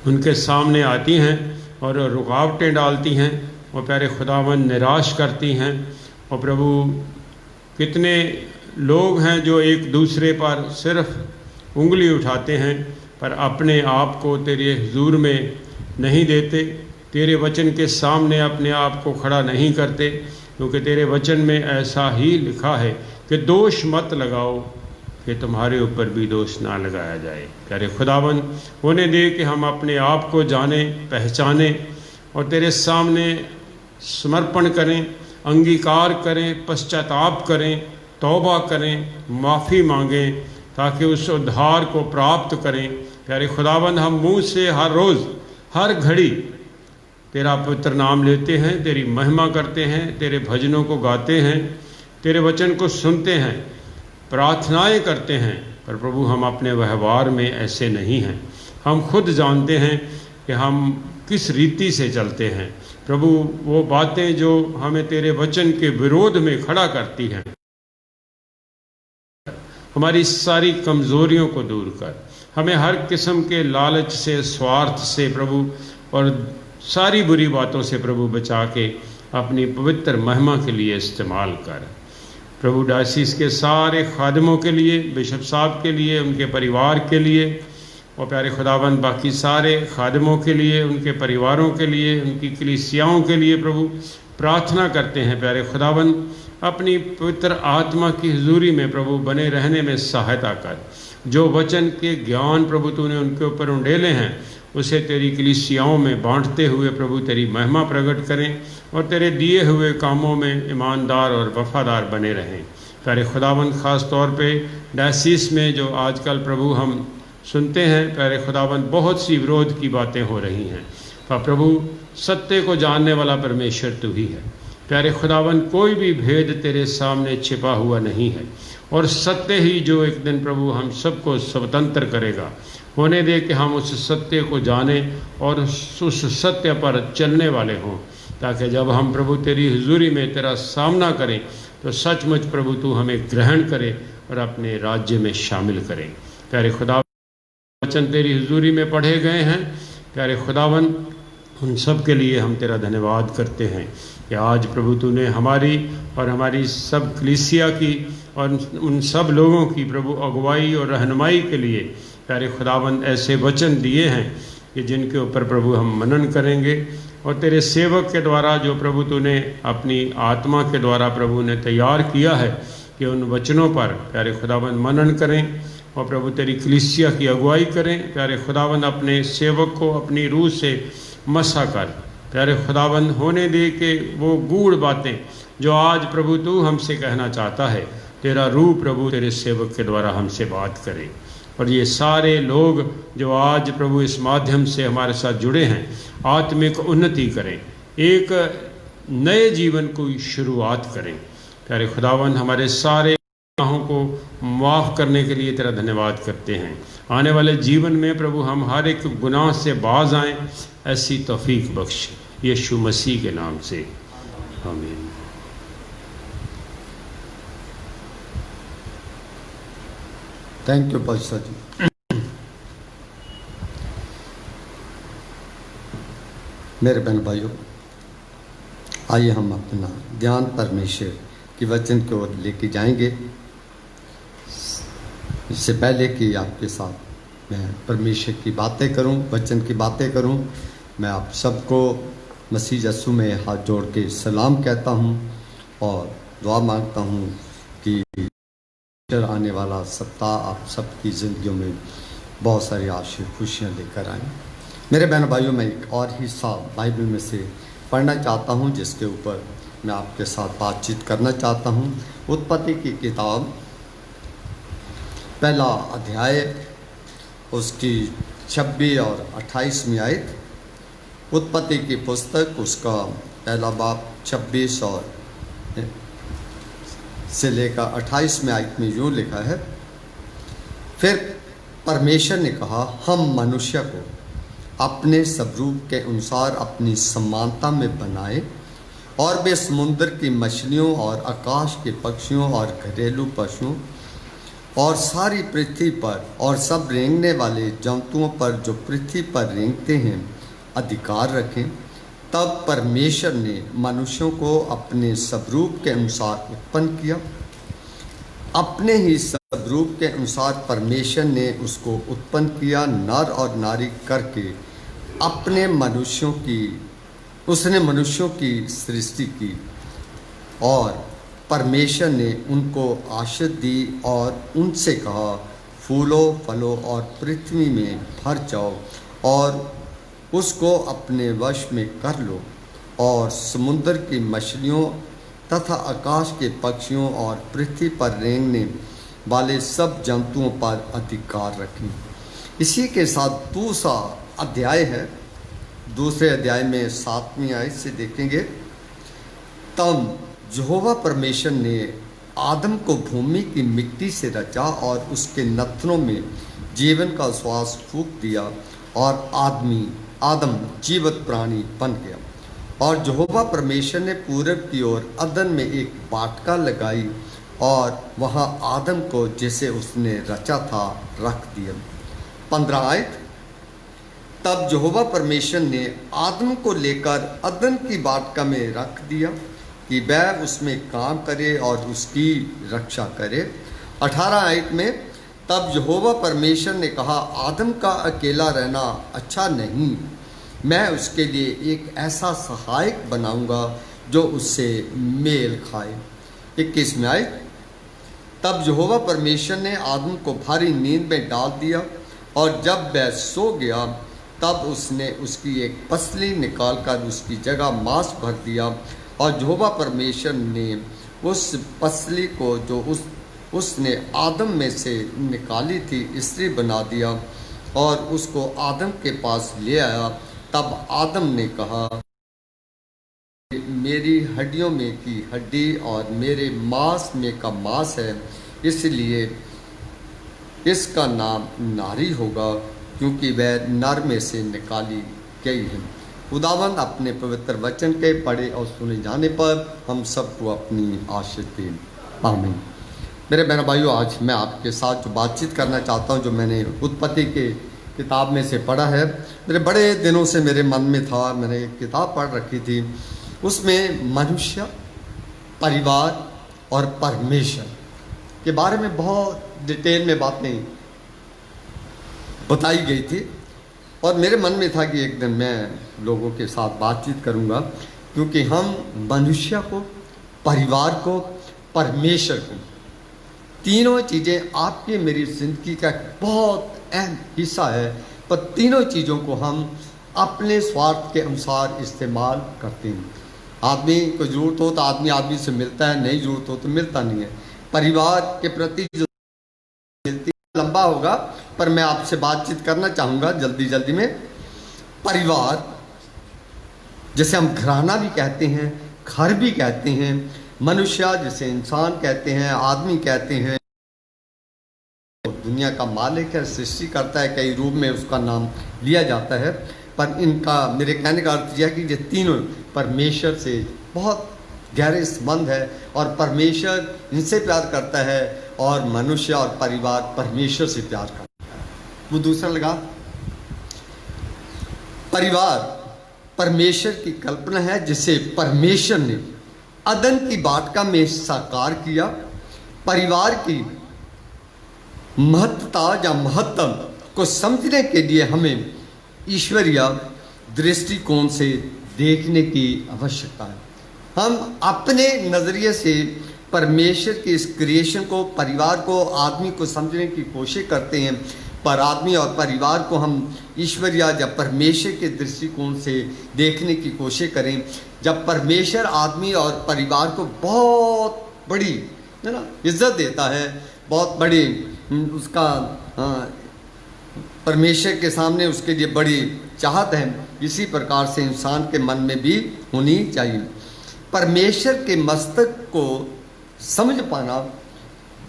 उनके सामने आती हैं और रुकावटें डालती हैं और प्यारे खुदावन निराश करती हैं। और प्रभु, कितने लोग हैं जो एक दूसरे पर सिर्फ उंगली उठाते हैं पर अपने आप को तेरे हुजूर में नहीं देते, तेरे वचन के सामने अपने आप को खड़ा नहीं करते, क्योंकि तेरे वचन में ऐसा ही लिखा है कि दोष मत लगाओ कि तुम्हारे ऊपर भी दोष ना लगाया जाए। प्यारे खुदावन, होने दे कि हम अपने आप को जाने, पहचाने और तेरे सामने समर्पण करें, अंगीकार करें, पश्चाताप करें, तौबा करें, माफ़ी मांगें, ताकि उस उद्धार को प्राप्त करें। प्यारे खुदावन, हम मुंह से हर रोज़ हर घड़ी तेरा पवित्र नाम लेते हैं, तेरी महिमा करते हैं, तेरे भजनों को गाते हैं, तेरे वचन को सुनते हैं, प्रार्थनाएं करते हैं। पर प्रभु हम अपने व्यवहार में ऐसे नहीं हैं। हम खुद जानते हैं कि हम किस रीति से चलते हैं। प्रभु वो बातें जो हमें तेरे वचन के विरोध में खड़ा करती हैं, हमारी सारी कमजोरियों को दूर कर, हमें हर किस्म के लालच से, स्वार्थ से प्रभु और सारी बुरी बातों से प्रभु बचा के अपनी पवित्र महिमा के लिए इस्तेमाल कर। प्रभु डायसिस के सारे खादिमों के लिए, बिशप साहब के लिए, उनके परिवार के लिए और प्यारे खुदाबंद बाकी सारे खादिमों के लिए, उनके परिवारों के लिए, उनकी कलीसियाओं के लिए प्रभु प्रार्थना करते हैं। प्यारे खुदाबंद अपनी पवित्र आत्मा की हुजूरी में प्रभु बने रहने में सहायता कर। जो वचन के ज्ञान प्रभु तूने उनके ऊपर उंडेले हैं, उसे तेरी कलीसियाओं में बांटते हुए प्रभु तेरी महिमा प्रकट करें और तेरे दिए हुए कामों में ईमानदार और वफादार बने रहें। प्यारे खुदाबंद ख़ास तौर पे डायसिस में जो आजकल प्रभु हम सुनते हैं, प्यारे खुदाबंद बहुत सी विरोध की बातें हो रही हैं, पर प्रभु सत्य को जानने वाला परमेश्वर तू ही है। प्यारे खुदाबंद कोई भी भेद तेरे सामने छिपा हुआ नहीं है और सत्य ही जो एक दिन प्रभु हम सबको स्वतंत्र करेगा। होने दे कि हम उस सत्य को जानें और उस सत्य पर चलने वाले हों, ताकि जब हम प्रभु तेरी हुजूरी में तेरा सामना करें तो सचमुच प्रभु तू हमें ग्रहण करे और अपने राज्य में शामिल करें। प्यारे खुदा वचन तेरी हुजूरी में पढ़े गए हैं, प्यारे खुदावन उन सब के लिए हम तेरा धन्यवाद करते हैं कि आज प्रभु तूने हमारी और हमारी सब कलीसिया की और उन सब लोगों की प्रभु अगुवाई और रहनुमाई के लिए प्यारे खुदावंद ऐसे वचन दिए हैं कि जिनके ऊपर प्रभु हम मनन करेंगे और तेरे सेवक के द्वारा जो प्रभु तूने अपनी आत्मा के द्वारा प्रभु ने तैयार किया है कि उन वचनों पर प्यारे खुदावंद मनन करें और प्रभु तेरी कलीसिया की अगुवाई करें। प्यारे खुदावंद अपने सेवक को अपनी रूह से मसा कर, प्यारे खुदावंद होने दे के वो गूढ़ बातें जो आज प्रभु तू हमसे कहना चाहता है, तेरा रूह प्रभु तेरे सेवक के द्वारा हमसे बात करे। और ये सारे लोग जो आज प्रभु इस माध्यम से हमारे साथ जुड़े हैं, आत्मिक उन्नति करें, एक नए जीवन की शुरुआत करें। प्यारे खुदावंद हमारे सारे गुनाहों को माफ़ करने के लिए तेरा धन्यवाद करते हैं। आने वाले जीवन में प्रभु हम हर एक गुनाह से बाज आएं, ऐसी तौफीक बख्श यीशु मसीह के नाम से, आमीन। थैंक यू पास्टर जी। मेरे बहन भाइयों, आइए हम अपना ध्यान परमेश्वर की वचन की ओर लेके जाएंगे। इससे पहले कि आपके साथ मैं परमेश्वर की बातें करूं, वचन की बातें करूं, मैं आप सबको मसीह यीशु में हाथ जोड़ के सलाम कहता हूं और दुआ मांगता हूं कि आने वाला सप्ताह आप सबकी ज़िंदगियों में बहुत सारी आशीष खुशियाँ लेकर आएँ। मेरे बहन भाइयों, मैं एक और हिस्सा बाइबल में से पढ़ना चाहता हूँ जिसके ऊपर मैं आपके साथ बातचीत करना चाहता हूँ। उत्पत्ति की किताब पहला अध्याय उसकी 26 और 28 आयत। उत्पत्ति की पुस्तक उसका पहला बाब 26 और से लेकर 28 आयत में यूँ लिखा है, फिर परमेश्वर ने कहा, हम मनुष्य को अपने स्वरूप के अनुसार अपनी समानता में बनाए और वे समुद्र की मछलियों और आकाश के पक्षियों और घरेलू पशुओं और सारी पृथ्वी पर और सब रेंगने वाले जंतुओं पर जो पृथ्वी पर रेंगते हैं अधिकार रखें। तब परमेश्वर ने मनुष्यों को अपने स्वरूप के अनुसार उत्पन्न किया, अपने ही स्वरूप के अनुसार परमेश्वर ने उसको उत्पन्न किया, नर और नारी करके उसने मनुष्यों की सृष्टि की। और परमेश्वर ने उनको आशीष दी और उनसे कहा, फूलो फलो और पृथ्वी में भर जाओ और उसको अपने वश में कर लो और समुद्र की मछलियों तथा आकाश के पक्षियों और पृथ्वी पर रेंगने वाले सब जंतुओं पर अधिकार रखें। इसी के साथ दूसरा अध्याय है दूसरे अध्याय में 7वीं आयत से देखेंगे। तब यहोवा परमेश्वर ने आदम को भूमि की मिट्टी से रचा और उसके नथनों में जीवन का श्वास फूंक दिया और आदम जीवित प्राणी बन गया। और यहोवा परमेश्वर ने पूरब की ओर अदन में एक बाटका लगाई और वहाँ आदम को जैसे उसने रचा था रख दिया। 15 आयत। तब यहोवा परमेश्वर ने आदम को लेकर अदन की बाटका में रख दिया कि वह उसमें काम करे और उसकी रक्षा करे। 18 आयत में। तब यहोवा परमेश्वर ने कहा, आदम का अकेला रहना अच्छा नहीं, मैं उसके लिए एक ऐसा सहायक बनाऊंगा जो उससे मेल खाए। 21 आयत। तब यहोवा परमेश्वर ने आदम को भारी नींद में डाल दिया और जब वह सो गया तब उसने उसकी एक पसली निकालकर उसकी जगह मांस भर दिया और यहोवा परमेश्वर ने उस पसली को जो उसने आदम में से निकाली थी स्त्री बना दिया और उसको आदम के पास ले आया। तब आदम ने कहा, मेरी हड्डियों में की हड्डी और मेरे मांस में का मांस है, इसलिए इसका नाम नारी होगा, क्योंकि वह नर में से निकाली गई है। खुदावंद अपने पवित्र वचन के पढ़े और सुने जाने पर हम सबको अपनी आशीष दे। आमीन। मेरे बहन भाइयों, आज मैं आपके साथ जो बातचीत करना चाहता हूँ, जो मैंने उत्पत्ति के किताब में से पढ़ा है, मेरे बड़े दिनों से मेरे मन में था। मैंने एक किताब पढ़ रखी थी, उसमें मनुष्य, परिवार और परमेश्वर के बारे में बहुत डिटेल में बातें बताई गई थी और मेरे मन में था कि एक दिन मैं लोगों के साथ बातचीत करूंगा, क्योंकि हम मनुष्य को, परिवार को, परमेश्वर को, तीनों चीज़ें आपकी मेरी जिंदगी का एक बहुत अहम हिस्सा है, पर तीनों चीज़ों को हम अपने स्वार्थ के अनुसार इस्तेमाल करते हैं। आदमी को जरूरत हो तो आदमी से मिलता है, नहीं जरूरत हो तो मिलता नहीं है। परिवार के प्रति जो मिलती लंबा होगा, पर मैं आपसे बातचीत करना चाहूँगा जल्दी में। परिवार जैसे हम घराना भी कहते हैं, घर भी कहते हैं, मनुष्य जिसे इंसान कहते हैं, आदमी कहते हैं, दुनिया का मालिक है, सृष्टि करता है, कई रूप में उसका नाम लिया जाता है। पर इनका, मेरे कहने का अर्थ यह है कि ये तीनों परमेश्वर से बहुत गहरे संबंध है और परमेश्वर इनसे प्यार करता है और मनुष्य और परिवार परमेश्वर से प्यार करता है। वो दूसरा लगा, परिवार परमेश्वर की कल्पना है जिसे परमेश्वर ने अदन की बाटका में साकार किया। परिवार की महत्ता या महत्व को समझने के लिए हमें ईश्वरीय दृष्टिकोण से देखने की आवश्यकता है। हम अपने नज़रिए से परमेश्वर की इस क्रिएशन को, परिवार को, आदमी को समझने की कोशिश करते हैं, पर आदमी और परिवार को हम ईश्वरीय या परमेश्वर के दृष्टिकोण से देखने की कोशिश करें। जब परमेश्वर आदमी और परिवार को बहुत बड़ी, है ना, इज्जत देता है, बहुत बड़ी उसका परमेश्वर के सामने उसके लिए बड़ी चाहत है, इसी प्रकार से इंसान के मन में भी होनी चाहिए। परमेश्वर के मस्तक को समझ पाना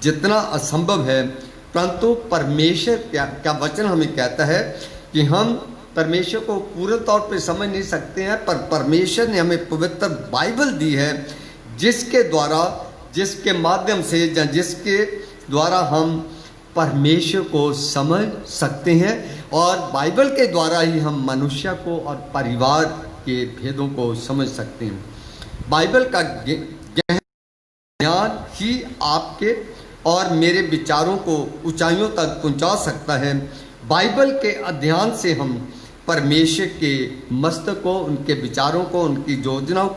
जितना असंभव है, परंतु परमेश्वर क्या वचन हमें कहता है कि हम परमेश्वर को पूरे तौर पे समझ नहीं सकते हैं, पर परमेश्वर ने हमें पवित्र बाइबल दी है, जिसके द्वारा, जिसके माध्यम से या जिसके द्वारा हम परमेश्वर को समझ सकते हैं और बाइबल के द्वारा ही हम मनुष्य को और परिवार के भेदों को समझ सकते हैं। बाइबल का ज्ञान ही आपके और मेरे विचारों को ऊंचाइयों तक पहुंचा सकता है। बाइबल के अध्ययन से हम परमेश्वर के मस्तक को, उनके विचारों को, उनकी योजनाओं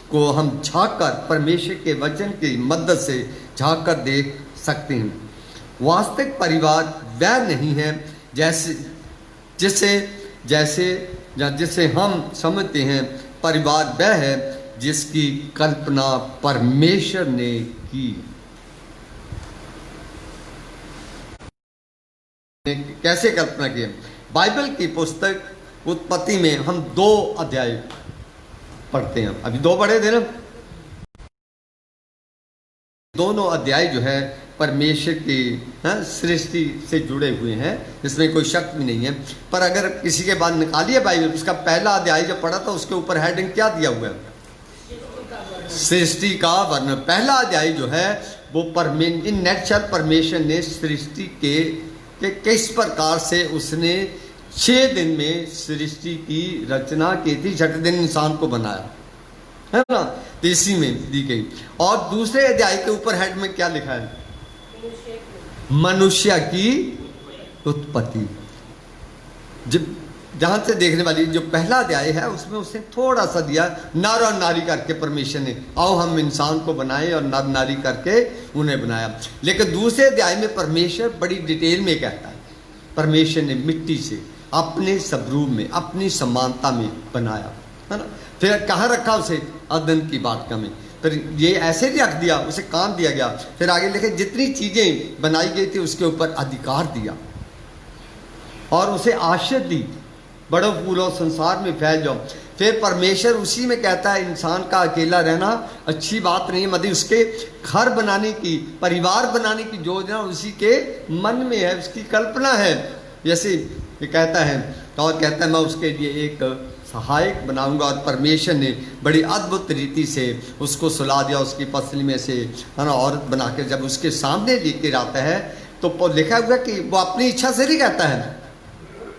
को हम झाँक कर, परमेश्वर के वचन की मदद से झाँक कर देख सकते हैं। वास्तविक परिवार वह नहीं है जिसे हम समझते हैं। परिवार वह है जिसकी कल्पना परमेश्वर ने की। कैसे कल्पना की? बाइबल की पुस्तक उत्पत्ति में हम 2 अध्याय पढ़ते हैं। अभी 2 पढ़े थे ना। दोनों अध्याय जो है परमेश्वर की सृष्टि से जुड़े हुए हैं, इसमें कोई शक भी नहीं है। पर अगर किसी के बाद निकालिए बाइबल, उसका पहला अध्याय जब पढ़ा था उसके ऊपर हेडिंग क्या दिया हुआ है? सृष्टि का वर्णन। पहला अध्याय जो है वो इन नेचुरल परमेश्वर ने सृष्टि के किस प्रकार से उसने 6 दिन में सृष्टि की रचना की थी, 6ठे दिन इंसान को बनाया, है ना। तो इसी में दी गई। और दूसरे अध्याय के ऊपर हेड में क्या लिखा है? मनुष्य की उत्पत्ति। जब जहां से देखने वाली जो पहला अध्याय है उसमें उसने थोड़ा सा दिया, नर और नारी करके परमेश्वर ने, आओ हम इंसान को बनाए और नर नारी करके उन्हें बनाया। लेकिन दूसरे अध्याय में परमेश्वर बड़ी डिटेल में कहता है, परमेश्वर ने मिट्टी से अपने स्वरूप में अपनी समानता में बनाया, है ना। फिर कहाँ रखा उसे? अदन की वाटिका में। फिर ये ऐसे ही रख दिया, उसे काम दिया गया। फिर आगे लिखे जितनी चीजें बनाई गई थी उसके ऊपर अधिकार दिया और उसे आशीष दी, बड़ो फूलो संसार में फैल जाओ। फिर परमेश्वर उसी में कहता है इंसान का अकेला रहना अच्छी बात नहीं है, मतलब उसके घर बनाने की, परिवार बनाने की योजना उसी के मन में है, उसकी कल्पना है। जैसे ये कहता है और कहता है मैं उसके लिए एक सहायक बनाऊंगा। और परमेश्वर ने बड़ी अद्भुत रीति से उसको सुला दिया, उसकी पसली में से, है ना, औरत बना के जब उसके सामने लेकर आता है तो लिखा हुआ कि वो अपनी इच्छा से नहीं कहता है,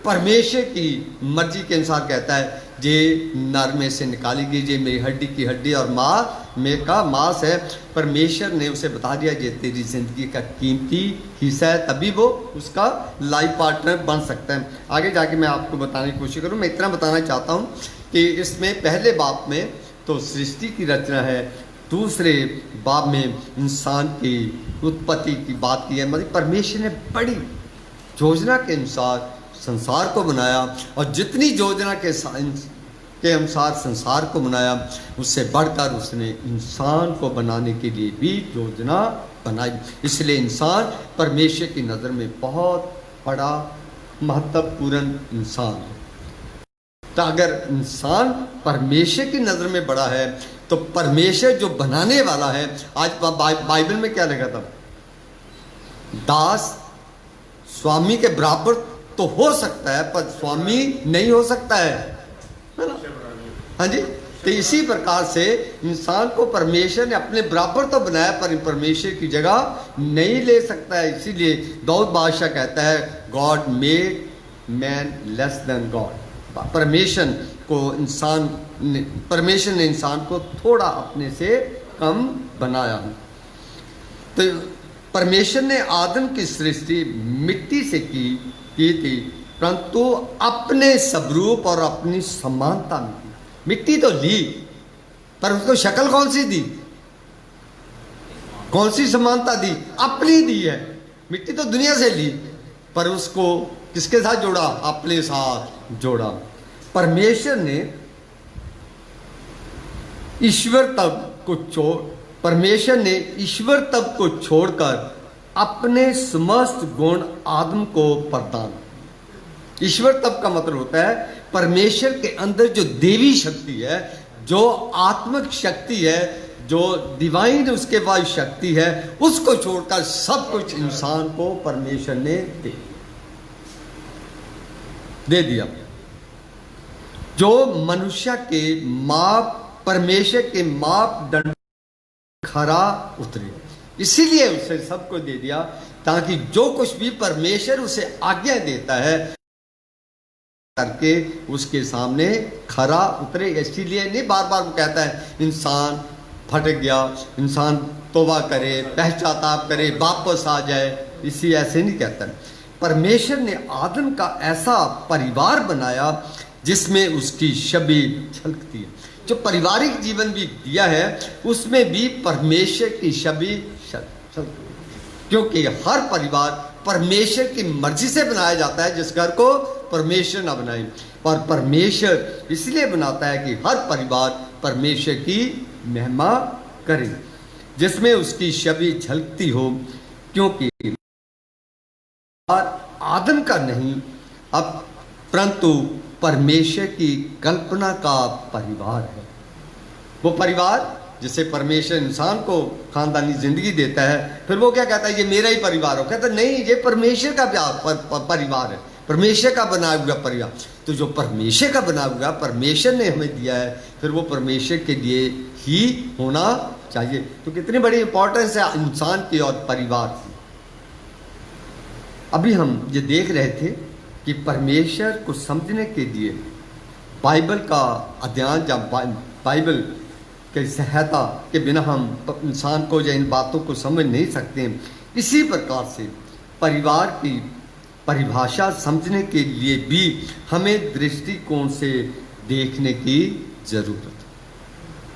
परमेश्वर की मर्जी के अनुसार कहता है जे नर में से निकाली गई, जे मेरी हड्डी की हड्डी और माँ में का मांस है। परमेश्वर ने उसे बता दिया ये तेरी जिंदगी का कीमती हिस्सा है, तभी वो उसका लाइफ पार्टनर बन सकता है। आगे जाके मैं आपको बताने की कोशिश करूँ। मैं इतना बताना चाहता हूँ कि इसमें पहले बाब में तो सृष्टि की रचना है, दूसरे बाब में इंसान की उत्पत्ति की बात की है। मतलब परमेश्वर ने बड़ी योजना के अनुसार संसार को बनाया और जितनी योजना के अनुसार संसार को बनाया उससे बढ़कर उसने इंसान को बनाने के लिए भी योजना बनाई। इसलिए इंसान परमेश्वर की नज़र में बहुत बड़ा महत्वपूर्ण इंसान है। तो अगर इंसान परमेश्वर की नज़र में बड़ा है तो परमेश्वर जो बनाने वाला है, आज बाइबल में क्या लिखा था? दास स्वामी के बराबर तो हो सकता है पर स्वामी नहीं हो सकता है ना। हाँ जी। तो इसी प्रकार से इंसान को परमेश्वर ने अपने बराबर तो बनाया पर परमेश्वर की जगह नहीं ले सकता है। इसीलिए दाऊद बादशाह कहता है God made man less than God. परमेश्वर ने इंसान को थोड़ा अपने से कम बनाया। तो परमेश्वर ने आदम की सृष्टि मिट्टी से की थी, परंतु अपने स्वरूप और अपनी समानता में की। मिट्टी तो ली पर उसको शक्ल कौन सी दी? कौन सी समानता दी? अपनी दी है। मिट्टी तो दुनिया से ली पर उसको किसके साथ जोड़ा? अपने साथ जोड़ा। परमेश्वर ने ईश्वर तब को छोड़कर अपने समस्त गुण आदम को प्रदान। ईश्वर तब का मतलब होता है परमेश्वर के अंदर जो देवी शक्ति है, जो आत्मिक शक्ति है, जो डिवाइन उसके पास शक्ति है, उसको छोड़कर सब कुछ इंसान को परमेश्वर ने दे दिया। जो मनुष्य के परमेश्वर के मापदंड खरा उतरे, इसीलिए उसे सबको दे दिया ताकि जो कुछ भी परमेश्वर उसे आज्ञा देता है करके उसके सामने खरा उतरे। इसीलिए नहीं बार बार वो कहता है इंसान भटक गया, इंसान तौबा करे, पश्चाताप करे, वापस आ जाए। इसी ऐसे नहीं कहता। परमेश्वर ने आदम का ऐसा परिवार बनाया जिसमें उसकी छवि झलकती है। जो पारिवारिक जीवन भी दिया है उसमें भी परमेश्वर की छवि, क्योंकि हर परिवार परमेश्वर की मर्जी से बनाया जाता है। जिस घर को परमेश्वर ना बनाए, पर परमेश्वर इसलिए बनाता है कि हर परिवार परमेश्वर की महिमा करे, जिसमें उसकी छवि झलकती हो। क्योंकि आदम का नहीं अब परंतु परमेश्वर की कल्पना का परिवार है। वो परिवार जिसे परमेश्वर इंसान को खानदानी जिंदगी देता है, फिर वो क्या कहता है, ये मेरा ही परिवार हो। कहता है नहीं, ये परमेश्वर का परिवार है, परमेश्वर का बनाया हुआ परिवार। तो जो परमेश्वर का बना हुआ परमेश्वर ने हमें दिया है, फिर वो परमेश्वर के लिए ही होना चाहिए। तो कितनी बड़ी इंपॉर्टेंस है इंसान की और परिवार की। अभी हम ये देख रहे थे कि परमेश्वर को समझने के लिए बाइबल का अध्ययन, जब बाइबल की सहायता के बिना हम इंसान को या इन बातों को समझ नहीं सकते। इसी प्रकार से परिवार की परिभाषा समझने के लिए भी हमें दृष्टिकोण से देखने की जरूरत है।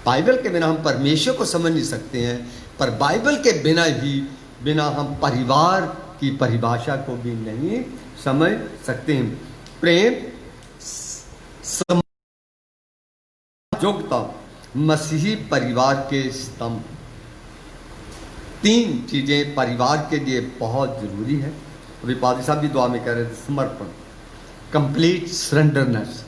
बाइबल के बिना हम परमेश्वर को समझ नहीं सकते हैं, पर बाइबल के बिना हम परिवार की परिभाषा को भी नहीं समझ सकते हैं। प्रेम, योग्यता, मसीही परिवार के स्तंभ, तीन चीजें परिवार के लिए बहुत जरूरी है। अभी पादी साहब भी दुआ में कह रहे थे, समर्पण, कंप्लीट सरेंडरनेस।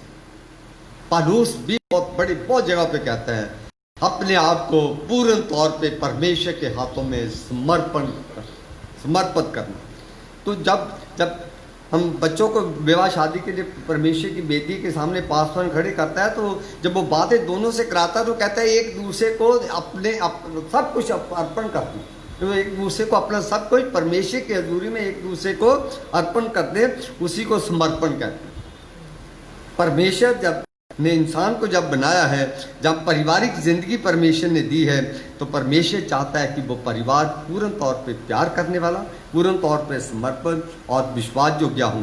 पालूस भी बहुत जगह पे कहता है अपने आप को पूर्ण तौर पे परमेश्वर के हाथों में समर्पित करना। तो जब हम बच्चों को विवाह शादी के लिए परमेश्वर की बेटी के सामने पासवान खड़े करता है, तो जब वो बातें दोनों से कराता है तो कहता है एक दूसरे को सब कुछ अर्पण कर दो। तो एक दूसरे को अपना सब कुछ परमेश्वर की हजूरी में एक दूसरे को अर्पण कर दे, उसी को समर्पण कहते हैं। परमेश्वर जब ने इंसान को जब बनाया है, जब पारिवारिक जिंदगी परमेश्वर ने दी है, तो परमेश्वर चाहता है कि वो परिवार पूर्ण तौर पे प्यार करने वाला, पूर्ण तौर पे समर्पण और विश्वास योग्य हो।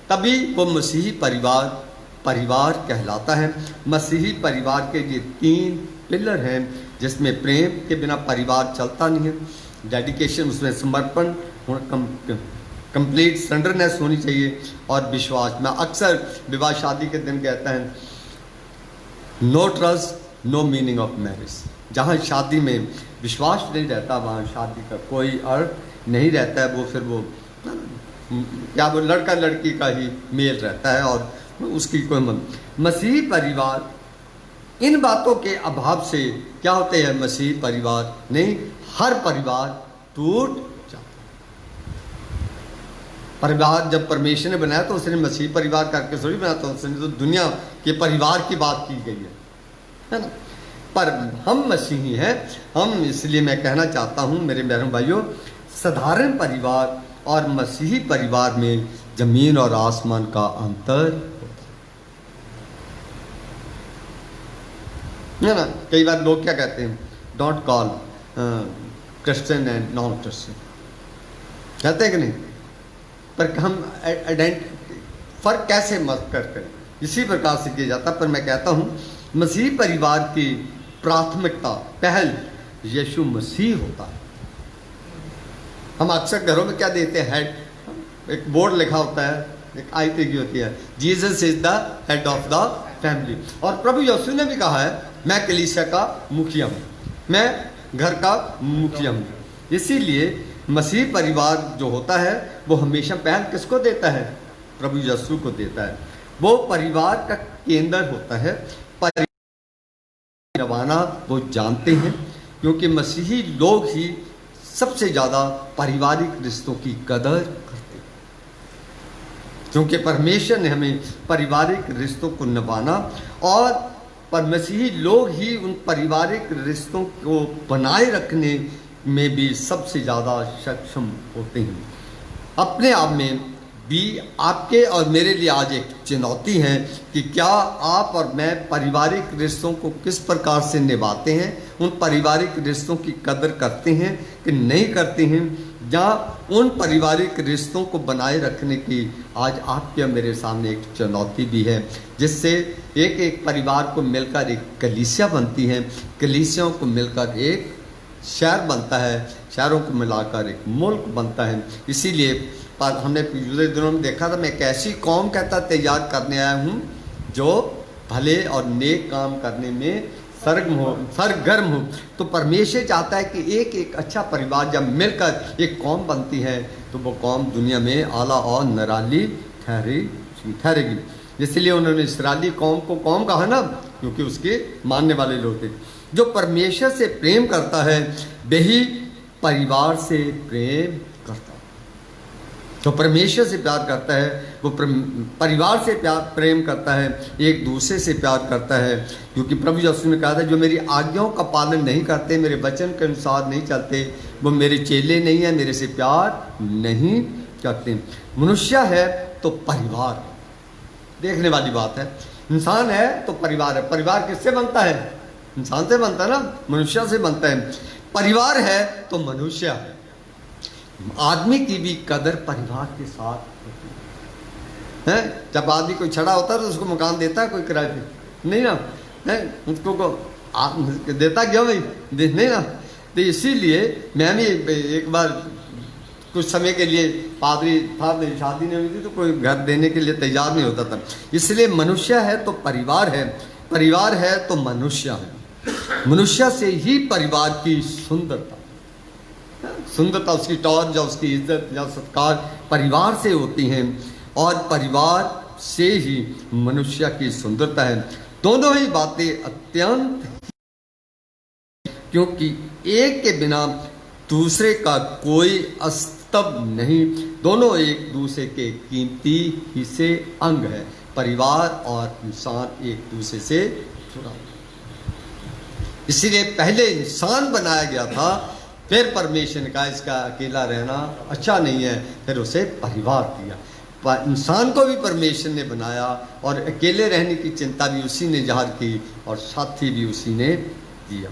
तभी वो मसीही परिवार कहलाता है। मसीही परिवार के लिए तीन पिलर हैं, जिसमें प्रेम के बिना परिवार चलता नहीं है, डेडिकेशन, उसमें समर्पण, कंप्लीट सरेंडरनेस होनी चाहिए, और विश्वास। मैं अक्सर विवाह शादी के दिन कहता है, no trust no meaning of marriage. जहाँ शादी में विश्वास नहीं रहता वहाँ शादी का कोई अर्थ नहीं रहता है। वो क्या वो लड़का लड़की का ही मेल रहता है और उसकी कोई मसीही परिवार इन बातों के अभाव से क्या होते हैं, मसीही परिवार नहीं, हर परिवार टूट जाता है। परिवार जब परमेश्वर ने बनाया तो उसने मसीही परिवार करके थोड़ी बनाया, तो उसने तो दुनिया के परिवार की बात की गई है ना। पर हम मसीही हैं, हम, इसलिए मैं कहना चाहता हूं मेरे बहनों भाइयों, साधारण परिवार और मसीही परिवार में जमीन और आसमान का अंतर है ना। कई बार लोग क्या कहते हैं, don't call Christian and non Christian, कहते हैं कि नहीं। पर हम फर्क कैसे मत करें, इसी प्रकार से किया जाता। पर मैं कहता हूं मसीही परिवार की प्राथमिकता, पहल यीशु मसीह होता है। हम अक्सर घरों में क्या देते हैं, एक बोर्ड लिखा होता है, एक आयत की होती है, Jesus is the head of the family. और प्रभु यीशु ने भी कहा है, मैं कलीसिया का मुखिया हूँ, मैं घर का मुखिया हूँ। इसीलिए मसीह परिवार जो होता है वो हमेशा पहल किसको देता है, प्रभु यीशु को देता है। वो परिवार का केंद्र होता है। रवाना वो जानते हैं, क्योंकि मसीही लोग ही सबसे ज़्यादा पारिवारिक रिश्तों की कदर करते हैं, क्योंकि परमेश्वर ने हमें पारिवारिक रिश्तों को निभाना, और पर मसीही लोग ही उन पारिवारिक रिश्तों को बनाए रखने में भी सबसे ज़्यादा सक्षम होते हैं। अपने आप में भी आपके और मेरे लिए आज एक चुनौती है कि क्या आप और मैं पारिवारिक रिश्तों को किस प्रकार से निभाते हैं, उन पारिवारिक रिश्तों की कदर करते हैं कि नहीं करते हैं, या उन पारिवारिक रिश्तों को बनाए रखने की आज आपके और मेरे सामने एक चुनौती भी है, जिससे एक परिवार को मिलकर एक कलीसिया बनती है, कलीसियाओं को मिलकर एक शहर बनता है, शहरों को मिलाकर एक मुल्क बनता है। इसीलिए हमने पिछले दिनों में देखा था, मैं एक ऐसी कौम कहता तैयार करने आया हूँ जो भले और नेक काम करने में सरगर्म हो। तो परमेश्वर चाहता है कि एक अच्छा परिवार जब मिलकर एक कौम बनती है तो वो कौम दुनिया में आला और निराली ठहरेगी। इसलिए उन्होंने इस्राएली कौम को कौम कहा ना, क्योंकि उसके मानने वाले लोग थे। जो परमेश्वर से प्रेम करता है वही परिवार से प्रेम करता है। जो परमेश्वर से प्यार करता है वो परिवार से प्रेम करता है, एक दूसरे से प्यार करता है। क्योंकि प्रभु यीशु ने कहा था, जो मेरी आज्ञाओं का पालन नहीं करते, मेरे वचन के अनुसार नहीं चलते, वो मेरे चेले नहीं है, मेरे से प्यार नहीं करते। मनुष्य है तो परिवार, देखने वाली बात है। इंसान है तो परिवार है। परिवार किससे बनता है? इंसान से बनता है ना, मनुष्य से बनता है। परिवार है तो मनुष्य है। आदमी की भी कदर परिवार के साथ होती है। जब आदमी कोई छड़ा होता है तो उसको मकान देता है कोई किराए पे? नहीं ना, है उसको को देता क्यों भाई? नहीं ना। तो इसीलिए मैं भी एक बार कुछ समय के लिए पादरी था, मेरी शादी नहीं हुई थी तो कोई घर देने के लिए तैयार नहीं होता था। इसलिए मनुष्य है तो परिवार है, परिवार है तो मनुष्य है। मनुष्य से ही परिवार की सुंदरता, उसकी टौर या उसकी इज्जत या सत्कार परिवार से होती हैं, और परिवार से ही मनुष्य की सुंदरता है। दोनों ही बातें अत्यंत, क्योंकि एक के बिना दूसरे का कोई अस्तित्व नहीं। दोनों एक दूसरे के कीमती हिस्से, अंग है। परिवार और इंसान एक दूसरे से जुड़ा हुआ। इसीलिए पहले इंसान बनाया गया था, फिर परमेश्वर ने कहा इसका अकेला रहना अच्छा नहीं है, फिर उसे परिवार दिया। इंसान को भी परमेश्वर ने बनाया और अकेले रहने की चिंता भी उसी ने जाहिर की और साथी भी उसी ने दिया।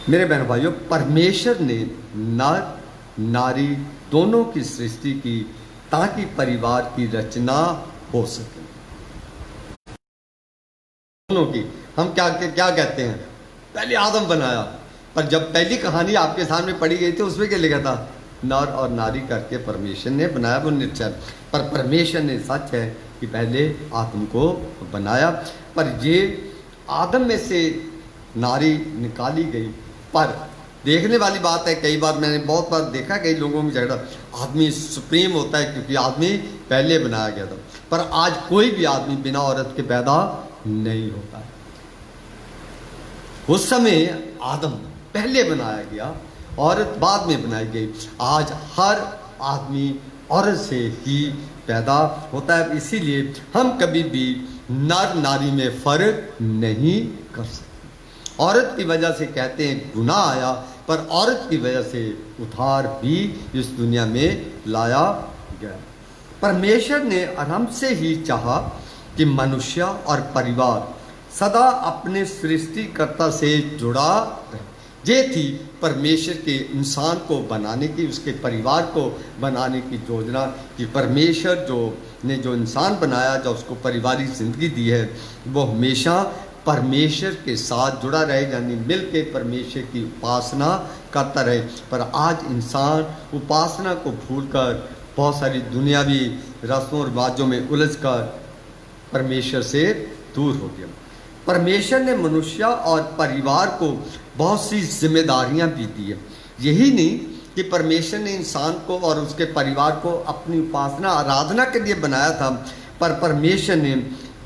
मेरे बहन भाइयों, परमेश्वर ने नर नारी दोनों की सृष्टि की ताकि परिवार की रचना हो सके। दोनों की, हम क्या कहते हैं, पहले आदम बनाया, पर जब पहली कहानी आपके सामने पढ़ी गई थी उसमें क्या लिखा था? नर और नारी करके परमेश्वर ने बनाया, वो निश्चय। पर परमेश्वर ने, सच है कि पहले आदम को बनाया, पर ये आदम में से नारी निकाली गई। पर देखने वाली बात है, कई बार मैंने बहुत बार देखा कई लोगों में झगड़ा, आदमी सुप्रीम होता है क्योंकि आदमी पहले बनाया गया था। पर आज कोई भी आदमी बिना औरत के पैदा नहीं होता है। उस समय आदम पहले बनाया गया, औरत बाद में बनाई गई। आज हर आदमी औरत से ही पैदा होता है। इसीलिए हम कभी भी नर नारी में फर्क नहीं कर सकते। औरत की वजह से कहते हैं गुनाह आया, पर औरत की वजह से उद्धार भी इस दुनिया में लाया गया। परमेश्वर ने आरंभ से ही चाहा कि मनुष्य और परिवार सदा अपने सृष्टिकर्ता से जुड़ा रहे। ये थी परमेश्वर के इंसान को बनाने की, उसके परिवार को बनाने की योजना कि परमेश्वर जो इंसान बनाया, जो उसको पारिवारिक जिंदगी दी है, वो हमेशा परमेश्वर के साथ जुड़ा रहे, यानी मिल के परमेश्वर की उपासना करता रहे। पर आज इंसान उपासना को भूलकर बहुत सारी दुनियावी रस्मों और रिवाजों में उलझकर परमेश्वर से दूर हो गया। परमेश्वर ने मनुष्य और परिवार को बहुत सी जिम्मेदारियां भी दी है। यही नहीं कि परमेश्वर ने इंसान को और उसके परिवार को अपनी उपासना आराधना के लिए बनाया था, पर परमेश्वर ने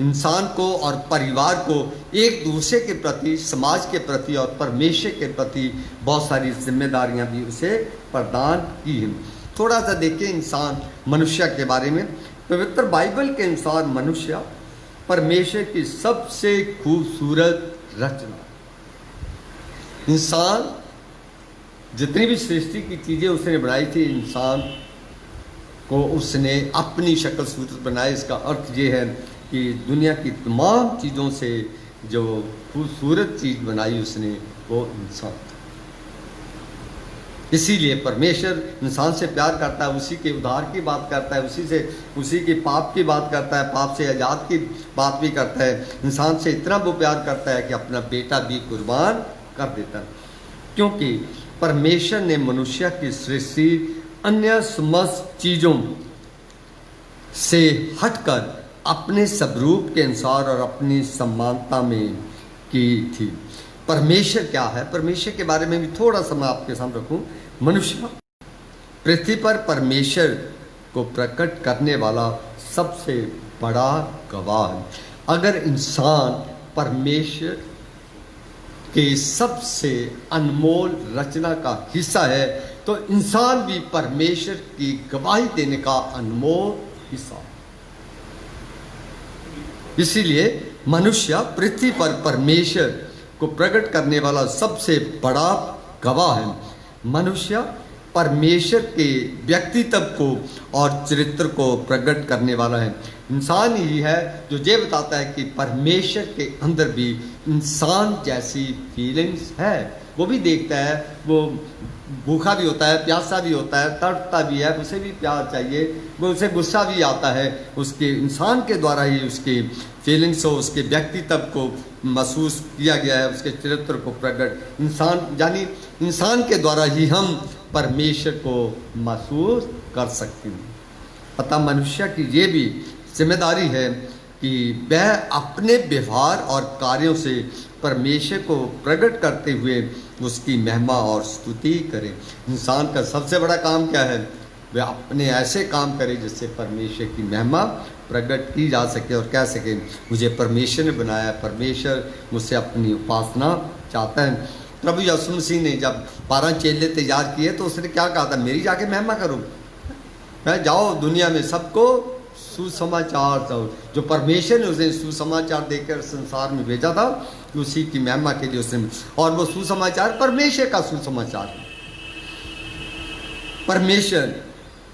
इंसान को और परिवार को एक दूसरे के प्रति, समाज के प्रति और परमेश्वर के प्रति बहुत सारी जिम्मेदारियां भी उसे प्रदान की हैं। थोड़ा सा देखिए इंसान, मनुष्य के बारे में। पवित्र बाइबल के अनुसार मनुष्य परमेश्वर की सबसे खूबसूरत रचना। इंसान जितनी भी सृष्टि की चीज़ें उसने बनाई थी, इंसान को उसने अपनी शक्ल सूरत बनाई। इसका अर्थ ये है कि दुनिया की तमाम चीज़ों से जो खूबसूरत चीज़ बनाई उसने, वो इंसान। इसीलिए परमेश्वर इंसान से प्यार करता है, उसी के उद्धार की बात करता है, उसी के पाप की बात करता है, पाप से आज़ाद की बात भी करता है। इंसान से इतना वो प्यार करता है कि अपना बेटा भी कुर्बान कर देता है, क्योंकि परमेश्वर ने मनुष्य की सृष्टि अन्य समस्त चीज़ों से हटकर अपने स्वरूप के अनुसार और अपनी समानता में की थी। परमेश्वर क्या है, परमेश्वर के बारे में भी थोड़ा सा मैं आपके सामने रखूं। मनुष्य पृथ्वी पर परमेश्वर को प्रकट करने वाला सबसे बड़ा गवाह है। अगर इंसान परमेश्वर के सबसे अनमोल रचना का हिस्सा है तो इंसान भी परमेश्वर की गवाही देने का अनमोल हिस्सा है। इसीलिए मनुष्य पृथ्वी पर परमेश्वर को प्रकट करने वाला सबसे बड़ा गवाह है। मनुष्य परमेश्वर के व्यक्तित्व को और चरित्र को प्रकट करने वाला है। इंसान ही है जो ये बताता है कि परमेश्वर के अंदर भी इंसान जैसी फीलिंग्स है। वो भी देखता है, वो भूखा भी होता है, प्यासा भी होता है, तड़पता भी है, उसे भी प्यार चाहिए, वो उसे गुस्सा भी आता है। उसके इंसान के द्वारा ही उसके फीलिंग्स को, उसके व्यक्तित्व को महसूस किया गया है, उसके चरित्र को प्रकट इंसान यानी इंसान के द्वारा ही हम परमेश्वर को महसूस कर सकते हैं। अतः मनुष्य की ये भी जिम्मेदारी है कि वह अपने व्यवहार और कार्यों से परमेश्वर को प्रकट करते हुए उसकी महिमा और स्तुति करे। इंसान का सबसे बड़ा काम क्या है? वह अपने ऐसे काम करे जिससे परमेश्वर की महिमा प्रकट की जा सके और कह सके मुझे परमेश्वर ने बनाया, परमेश्वर मुझसे अपनी उपासना चाहता है। प्रभु यीशु मसीह ने जब 12 चेले तैयार किए तो उसने क्या कहा था? मेरी जाके महिमा करो, मैं जाओ दुनिया में सबको सुसमाचार दो। जो परमेश्वर ने उसे सुसमाचार देकर संसार में भेजा था उसी की महिमा के लिए उसने, और वो सुसमाचार परमेश्वर का सुसमाचार है। परमेश्वर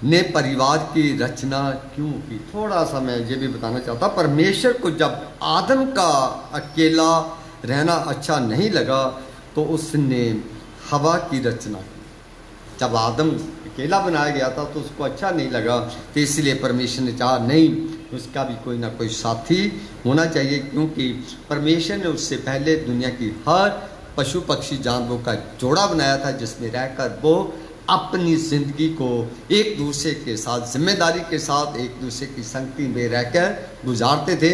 ने परिवार की रचना क्यों की? थोड़ा सा मैं ये भी बताना चाहता। परमेश्वर को जब आदम का अकेला रहना अच्छा नहीं लगा तो उसने हवा की रचना की। जब आदम अकेला बनाया गया था तो उसको अच्छा नहीं लगा, तो इसलिए परमेश्वर ने चाहा नहीं उसका भी कोई ना कोई साथी होना चाहिए, क्योंकि परमेश्वर ने उससे पहले दुनिया की हर पशु पक्षी जानवरों का जोड़ा बनाया था जिसमें रहकर वो अपनी जिंदगी को एक दूसरे के साथ जिम्मेदारी के साथ एक दूसरे की संगति में रहकर गुजारते थे।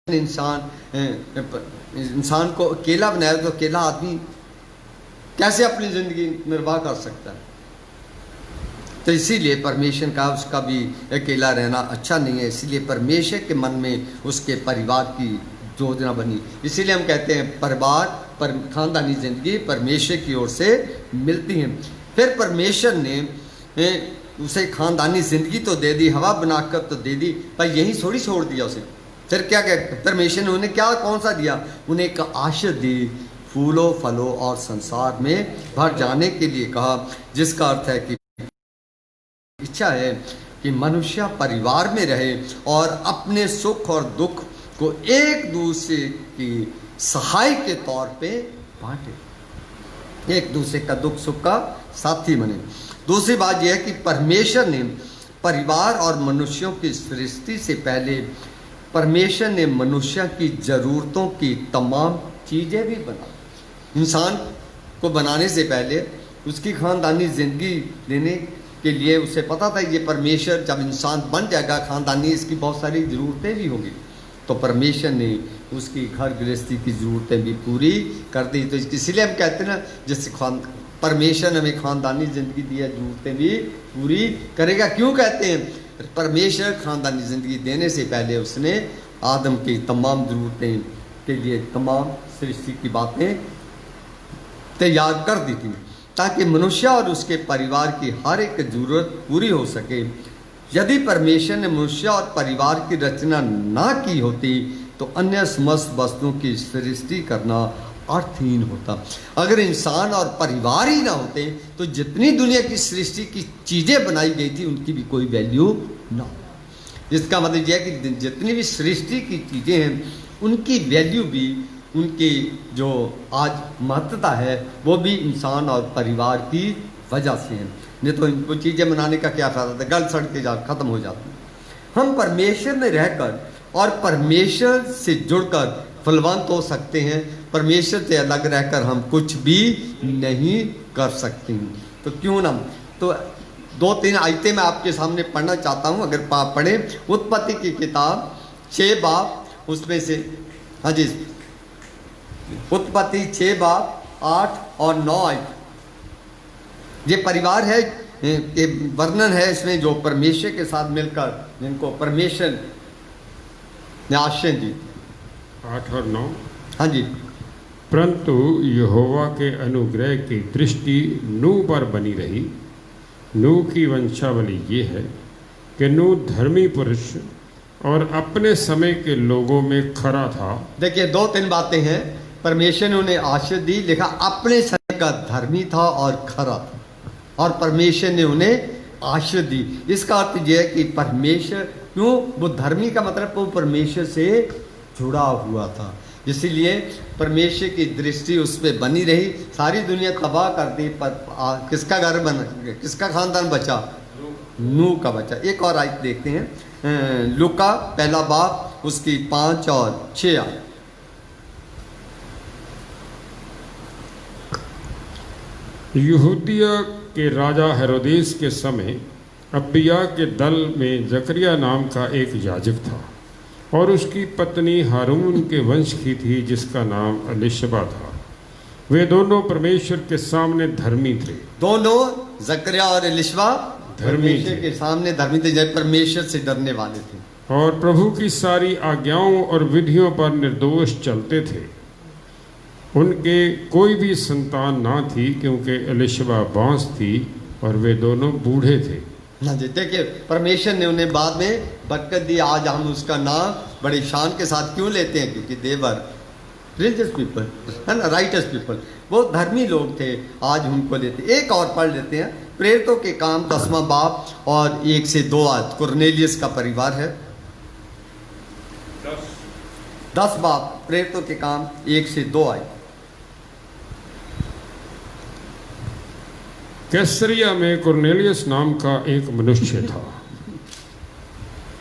इंसान को अकेला बनाया तो अकेला आदमी कैसे अपनी जिंदगी निर्वाह कर सकता है? तो इसीलिए परमेश्वर का उसका भी अकेला रहना अच्छा नहीं है, इसीलिए परमेश्वर के मन में उसके परिवार की योजना बनी। इसीलिए हम कहते हैं परिवार पर खानदानी जिंदगी परमेश्वर की ओर से मिलती है। फिर परमेश्वर ने उसे खानदानी जिंदगी तो दे दी, हवा बनाकर तो दे दी, पर यही थोड़ी छोड़ दिया उसे। फिर क्या कहते परमेश्वर ने उन्हें क्या कौन सा दिया? उन्हें एक आशीष दी, फूलों फलों और संसार में भर जाने के लिए कहा, जिसका अर्थ है कि इच्छा है कि मनुष्य परिवार में रहे और अपने सुख और दुख को एक दूसरे की सहाय के तौर पे बांटे, एक दूसरे का दुख सुख का साथी बने। दूसरी बात यह है कि परमेश्वर ने परिवार और मनुष्यों की सृष्टि से पहले परमेश्वर ने मनुष्य की जरूरतों की तमाम चीज़ें भी बना। इंसान को बनाने से पहले उसकी खानदानी जिंदगी देने के लिए उसे पता था ये परमेश्वर जब इंसान बन जाएगा खानदानी इसकी बहुत सारी ज़रूरतें भी होंगी, तो परमेश्वर ने उसकी घर गृहस्थी की ज़रूरतें भी पूरी कर दी। तो इसलिए हम कहते हैं ना, जैसे परमेश्वर ने हमें खानदानी ज़िंदगी दी है, ज़रूरतें भी पूरी करेगा। क्यों कहते हैं? परमेश्वर खानदानी ज़िंदगी देने से पहले उसने आदम की तमाम ज़रूरतें के लिए तमाम सृष्टि की बातें तैयार कर दी थी ताकि मनुष्य और उसके परिवार की हर एक ज़रूरत पूरी हो सके। यदि परमेश्वर ने मनुष्य और परिवार की रचना ना की होती तो अन्य समस्त वस्तुओं की सृष्टि करना अर्थहीन होता। अगर इंसान और परिवार ही ना होते तो जितनी दुनिया की सृष्टि की चीज़ें बनाई गई थी उनकी भी कोई वैल्यू ना। इसका मतलब यह है कि जितनी भी सृष्टि की चीज़ें हैं उनकी वैल्यू भी, उनकी जो आज महत्वता है वो भी इंसान और परिवार की वजह से है। नहीं तो इनको चीज़ें बनाने का क्या फायदा था, गल सड़ के ख़त्म हो जाती। हम परमेश्वर में रहकर और परमेश्वर से जुड़कर फलवंत हो सकते हैं। परमेश्वर से अलग रहकर हम कुछ भी नहीं कर सकते हैं। तो क्यों ना, तो 2-3 आयतें मैं आपके सामने पढ़ना चाहता हूँ, अगर आप पढ़ें उत्पत्ति की किताब 6 बाब, उसमें से हाँ जी उत्पत्ति 6 बाब 8 और 9 आयत। ये परिवार है के वर्णन है इसमें जो परमेश्वर के साथ मिलकर जिनको परमेश्वर ने आशीष दी। 8 और 9। हाँ जी। परंतु यहोवा के अनुग्रह की दृष्टि नूह पर बनी रही। नूह की वंशावली ये है कि नूह धर्मी पुरुष और अपने समय के लोगों में खरा था। देखिए 2-3 बातें हैं। परमेश्वर ने उन्हें आशीष दी, लिखा अपने समय का धर्मी था और खरा था, और परमेश्वर ने उन्हें आशीष दी। इसका अर्थ यह है कि परमेश्वर, क्यों वो धर्मी का मतलब वो परमेश्वर से जुड़ा हुआ था, इसीलिए परमेश्वर की दृष्टि उस पर बनी रही। सारी दुनिया तबाह कर दी पर किसका घर बना, किसका खानदान बचा? नूह का बचा। एक और आयत देखते हैं, लूका पहला बाब उसकी 5 और 6 आयत। यहूदिया के राजा हेरोदेस के समय अबिय्याह के दल में जकरिया नाम का एक याजक था, और उसकी पत्नी हारून के वंश की थी जिसका नाम एलिशबा था। वे दोनों परमेश्वर के सामने धर्मी थे। दोनों जकरिया और एलिशबा धर्मी परमेश्वर के सामने धर्मी थे, जब परमेश्वर से डरने वाले थे और प्रभु की सारी आज्ञाओं और विधियों पर निर्दोष चलते थे। उनके कोई भी संतान ना थी क्योंकि एलिशबा बांस थी और वे दोनों बूढ़े थे। हाँ जी, देखिए परमेश्वर ने उन्हें बाद में बरकत दी। आज हम उसका नाम बड़ी शान के साथ क्यों लेते हैं? क्योंकि दे वर रिलीजियस पीपल, है ना, राइटस पीपल, वो धर्मी लोग थे, आज उनको लेते। एक और पढ़ लेते हैं, प्रेरितों के काम 10वां बाब और 1 से 2 आयत। कुरनेलियस का परिवार है। 10 बाब प्रेरितों के काम 1 से 2 आयत। कैसरिया में कुरनेलियस नाम का एक मनुष्य था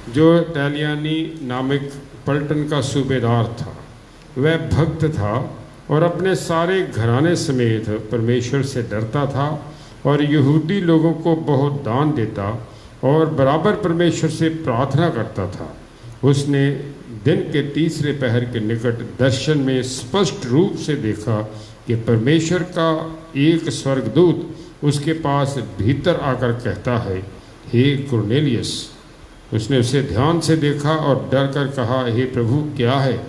जो टैलियानी नामक पलटन का सूबेदार था। वह भक्त था और अपने सारे घराने समेत परमेश्वर से डरता था और यहूदी लोगों को बहुत दान देता और बराबर परमेश्वर से प्रार्थना करता था। उसने दिन के तीसरे पहर के निकट दर्शन में स्पष्ट रूप से देखा कि परमेश्वर का एक स्वर्गदूत उसके पास भीतर आकर कहता है, हे कुरनेलियस। उसने उसे ध्यान से देखा और डर कर कहा, हे प्रभु क्या है?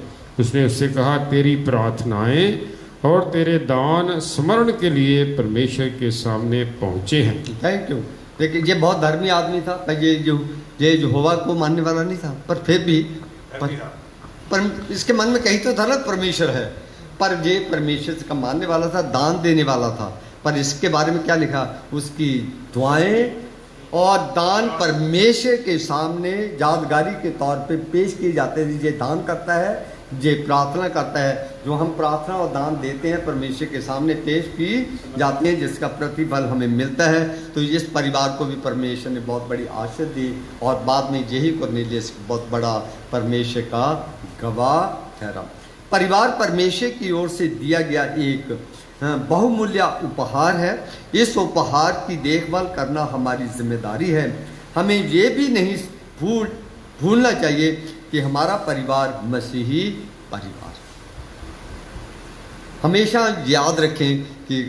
उसने उससे कहा, तेरी प्रार्थनाएं और तेरे दान स्मरण के लिए परमेश्वर के सामने पहुँचे हैं। Thank you. देखिए ये बहुत धर्मी आदमी था, ये यहोवा को मानने वाला नहीं था, पर फिर भी पर इसके मन में कहीं तो था ना परमेश्वर है, पर ये परमेश्वर का मानने वाला था, दान देने वाला था। पर इसके बारे में क्या लिखा? उसकी दुआएं और दान परमेश्वर के सामने यादगारी के तौर पे पेश किए जाते थे। ये दान करता है, ये प्रार्थना करता है। जो हम प्रार्थना और दान देते हैं परमेश्वर के सामने पेश की जाती हैं, जिसका प्रतिफल हमें मिलता है। तो इस परिवार को भी परमेश्वर ने बहुत बड़ी आशीष दी और बाद में यही कुरनेलियस बहुत बड़ा परमेश्वर का गवाह ठहरा। परिवार परमेश्वर की ओर से दिया गया एक बहुमूल्य उपहार है। इस उपहार की देखभाल करना हमारी जिम्मेदारी है। हमें ये भी नहीं भूलना चाहिए कि हमारा परिवार मसीही परिवार। हमेशा याद रखें कि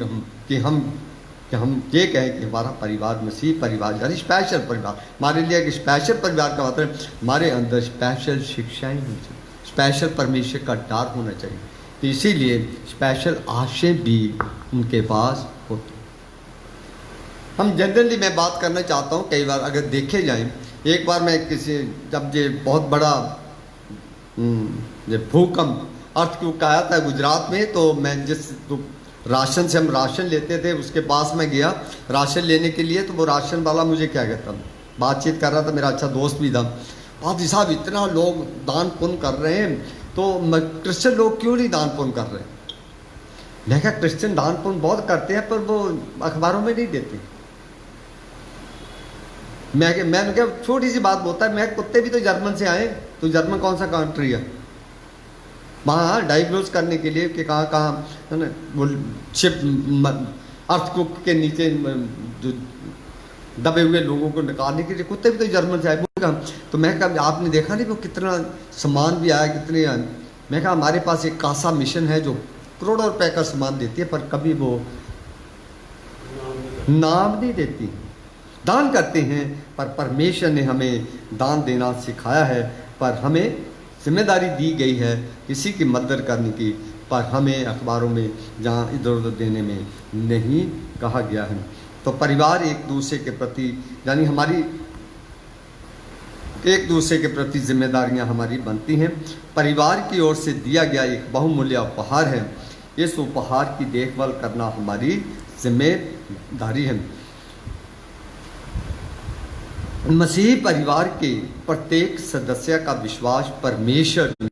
हम ये कहें कि हमारा परिवार मसीही परिवार, यानी स्पेशल परिवार। हमारे लिए एक स्पेशल परिवार का मतलब हमारे अंदर स्पेशल शिक्षाएं होनी चाहिए, स्पेशल परमेश्वर का डर होना चाहिए। तो इसीलिए स्पेशल आशय भी उनके पास होती। हम जनरली मैं बात करना चाहता हूँ, कई बार अगर देखे जाएं, एक बार मैं जब ये बहुत बड़ा ये भूकंप अर्थक्वेक आया था गुजरात में, तो मैं तो राशन से हम राशन लेते थे, उसके पास मैं गया राशन लेने के लिए। तो वो राशन वाला मुझे क्या कहता, बातचीत कर रहा था, मेरा अच्छा दोस्त भी था। पादरी साहब इतना लोग दान पुण्य कर रहे हैं, तो क्रिश्चियन लोग क्यों नहीं दान पुण्य कर रहे? मैं कहा क्रिश्चियन दान पुण्य बहुत करते हैं, पर वो अखबारों में नहीं देते। मैंने क्या छोटी सी बात बोलता है, मैं कुत्ते भी तो जर्मन से आए, तो जर्मन कौन सा कंट्री है? वहाँ डायग्नोज करने के लिए कि कहाँ है ना वो शिप अर्थक्वेक के नीचे जो दबे हुए लोगों को निकालने के लिए कुत्ते भी तो जर्मन से आए। तो मैं कहा आपने देखा नहीं वो कितना सामान भी आया, कितने आए? मैं कहा हमारे पास एक कासा मिशन है जो करोड़ों रुपए का सामान देती है, पर कभी वो नाम नहीं देती। दान करते हैं, पर परमेश्वर ने हमें दान देना सिखाया है, पर हमें जिम्मेदारी दी गई है किसी की मदद करने की, पर हमें अखबारों में जहाँ इधर उधर देने में नहीं कहा गया है। तो परिवार एक दूसरे के प्रति, यानी हमारी एक दूसरे के प्रति जिम्मेदारियां हमारी बनती हैं। परिवार की ओर से दिया गया एक बहुमूल्य उपहार है। इस उपहार की देखभाल करना हमारी जिम्मेदारी है। मसीही परिवार के प्रत्येक सदस्य का विश्वास परमेश्वर में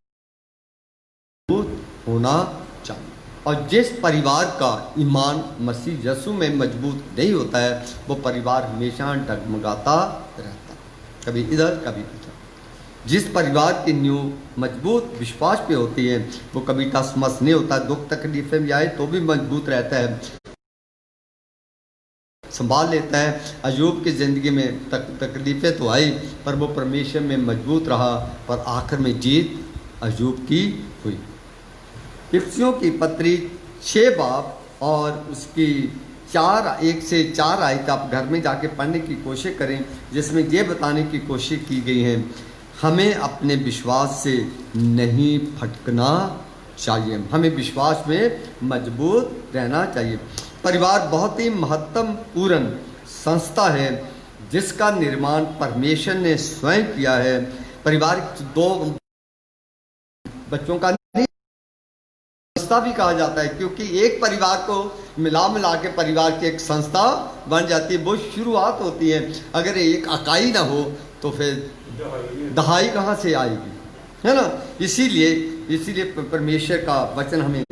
मजबूत होना चाहिए, और जिस परिवार का ईमान मसीह यीशु में मजबूत नहीं होता है, वो परिवार हमेशा डगमगाता रहता है, कभी इधर कभी उधर। जिस परिवार की नींव मजबूत विश्वास पे होती है, वो कभी टसमस नहीं होता, दुख तकलीफें भी आए तो भी मजबूत रहता है, संभाल लेता है। अयूब की ज़िंदगी में तकलीफें तो आई, पर वो परमेश्वर में मजबूत रहा, पर आखिर में जीत अयूब की हुई। इफिसियों की पत्री 6 बाब और उसकी 1 से 4 आयत आप घर में जाके पढ़ने की कोशिश करें, जिसमें ये बताने की कोशिश की गई है हमें अपने विश्वास से नहीं भटकना चाहिए, हमें विश्वास में मजबूत रहना चाहिए। परिवार बहुत ही महत्वपूर्ण संस्था है जिसका निर्माण परमेश्वर ने स्वयं किया है। परिवार 2 बच्चों का नहीं संस्था भी कहा जाता है, क्योंकि एक परिवार को मिला के परिवार की एक संस्था बन जाती है। वो शुरुआत होती है, अगर एक इकाई ना हो तो फिर दहाई कहाँ से आएगी, है ना। इसीलिए परमेश्वर का वचन हमें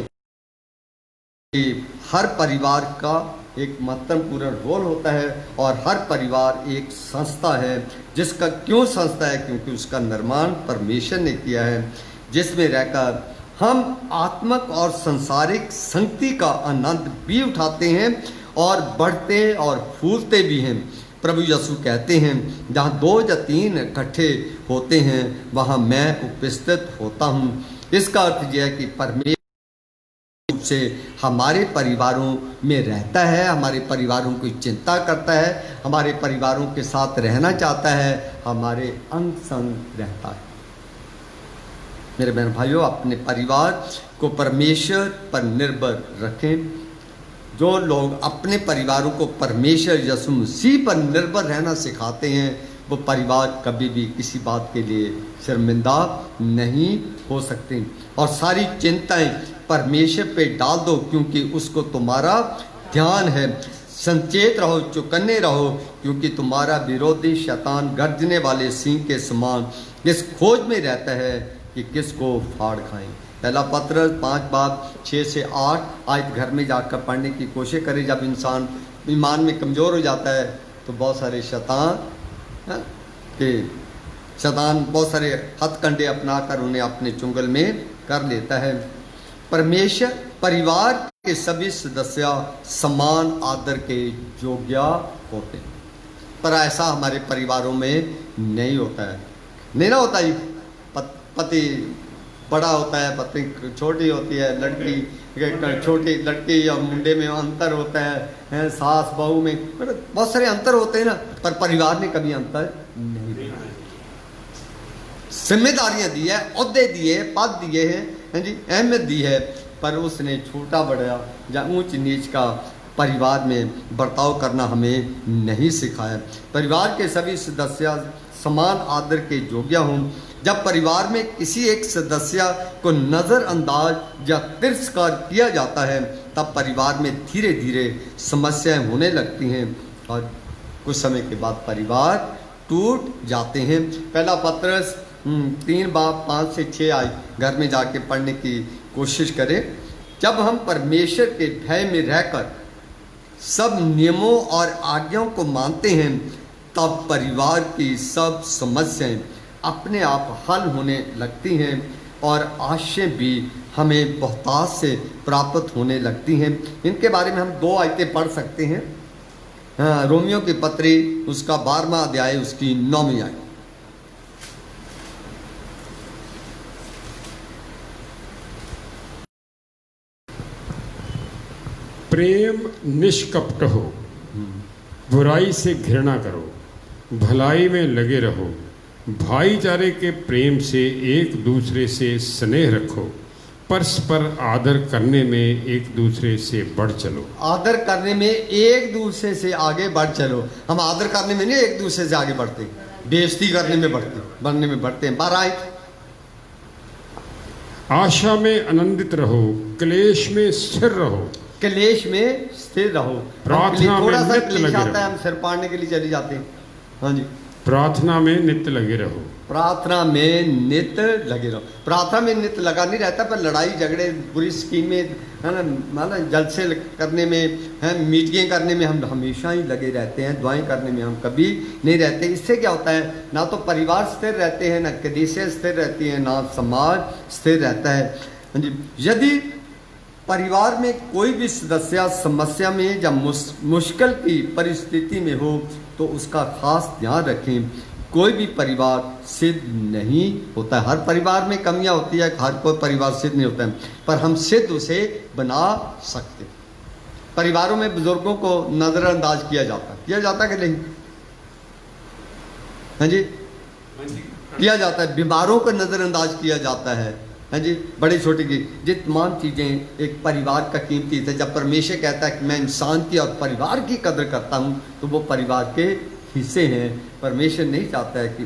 कि हर परिवार का एक महत्वपूर्ण रोल होता है, और हर परिवार एक संस्था है। जिसका क्यों संस्था है? क्योंकि उसका निर्माण परमेश्वर ने किया है, जिसमें रहकर हम आत्मक और सांसारिक संगति का आनंद भी उठाते हैं और बढ़ते और फूलते भी हैं। प्रभु यीशु कहते हैं, जहाँ 2 या 3 इकट्ठे होते हैं वहाँ मैं उपस्थित होता हूँ। इसका अर्थ यह है कि परमेश्वर से हमारे परिवारों में रहता है, हमारे परिवारों की चिंता करता है, हमारे परिवारों के साथ रहना चाहता है, हमारे अंग संग रहता है। मेरे बहन भाइयों, अपने परिवार को परमेश्वर पर निर्भर रखें। जो लोग अपने परिवारों को परमेश्वर यीशु मसीह पर निर्भर रहना सिखाते हैं, वो परिवार कभी भी किसी बात के लिए शर्मिंदा नहीं हो सकते। और सारी चिंताएं परमेश्वर पे डाल दो, क्योंकि उसको तुम्हारा ध्यान है। संचेत रहो, चौकन्ने रहो, क्योंकि तुम्हारा विरोधी शैतान गर्जने वाले सिंह के समान इस खोज में रहता है कि किसको फाड़ खाएं। पहला पत्र 5 बाब 6 से 8 आयत घर में जाकर पढ़ने की कोशिश करें। जब इंसान ईमान में कमज़ोर हो जाता है तो बहुत सारे शैतान बहुत सारे हथकंडे अपनाकर उन्हें अपने चुंगल में कर लेता है। परमेश्वर परिवार के सभी सदस्य समान आदर के योग्य होते हैं, पर ऐसा हमारे परिवारों में नहीं होता है। नहीं ना होता ही, पति बड़ा होता है, पत्नी छोटी होती है, लड़की छोटी लड़की और मुंडे में अंतर होता है, सास बहू में बहुत सारे अंतर होते हैं ना, पर परिवार ने कभी अंतर नहीं बनाया। जिम्मेदारियां दी है, ओहदे दिए, पद दिए हैं जी, अहमियत दी है, पर उसने छोटा बड़ा या ऊंच नीच का परिवार में बर्ताव करना हमें नहीं सिखाया। परिवार के सभी सदस्य समान आदर के योग्य हों। जब परिवार में किसी एक सदस्य को नज़रअंदाज या तिरस्कार किया जाता है, तब परिवार में धीरे धीरे समस्याएं होने लगती हैं और कुछ समय के बाद परिवार टूट जाते हैं। पहला पत्रस 3 बाब 5 से 6 आय घर में जाके पढ़ने की कोशिश करें। जब हम परमेश्वर के भय में रहकर सब नियमों और आज्ञाओं को मानते हैं, तब परिवार की सब समस्याएं अपने आप हल होने लगती हैं और आशय भी हमें बहुतायत से प्राप्त होने लगती हैं। इनके बारे में हम 2 आयतें पढ़ सकते हैं। रोमियो की पत्री उसका 12वां अध्याय उसकी 9वीं आयत। प्रेम निष्कपट हो, बुराई से घृणा करो, भलाई में लगे रहो, भाईचारे के प्रेम से एक दूसरे से स्नेह रखो, परस्पर आदर करने में एक दूसरे से बढ़ चलो। आदर करने में एक दूसरे से आगे बढ़ चलो। हम आदर करने में नहीं एक दूसरे से आगे बढ़ते, बेइज्जती करने में बढ़ते हैं। 12 आशा में आनंदित रहो, क्लेश में स्थिर रहो। क्लेश में स्थिर रहो। प्रार्थना में थोड़ा सा नित्य क्लेश लगे आता है, रहो। हम सिर पाड़ने के लिए चले जाते हैं। हाँ जी, प्रार्थना में नित्य लगे रहो। प्रार्थना में नित्य लगे रहो। प्रार्थना में नित्य लगा नहीं रहता, पर लड़ाई झगड़े बुरी स्कीमें है ना, मतलब जलसे करने में है, मीटिंगें करने में हम हमेशा ही लगे रहते हैं। दुआएं करने में हम कभी नहीं रहते। इससे क्या होता है, ना तो परिवार स्थिर रहते हैं, ना कलीसिया स्थिर रहती है, ना समाज स्थिर रहता है। हाँ जी, यदि परिवार में कोई भी सदस्य समस्या में या मुश्किल की परिस्थिति में हो तो उसका खास ध्यान रखें। कोई भी परिवार सिद्ध नहीं होता है। हर परिवार में कमियां होती है, हर कोई परिवार सिद्ध नहीं होता है, पर हम सिद्ध उसे बना सकते। परिवारों में बुजुर्गों को नजरअंदाज किया जाता कि नहीं? हाँ जी, किया जाता है। बीमारों को नजरअंदाज किया जाता है। हाँ जी, बड़े छोटे की ये तमाम चीज़ें एक परिवार का कीमती है। जब परमेश्वर कहता है कि मैं इंसान की और परिवार की कदर करता हूँ, तो वो परिवार के हिस्से हैं। परमेश्वर नहीं चाहता है कि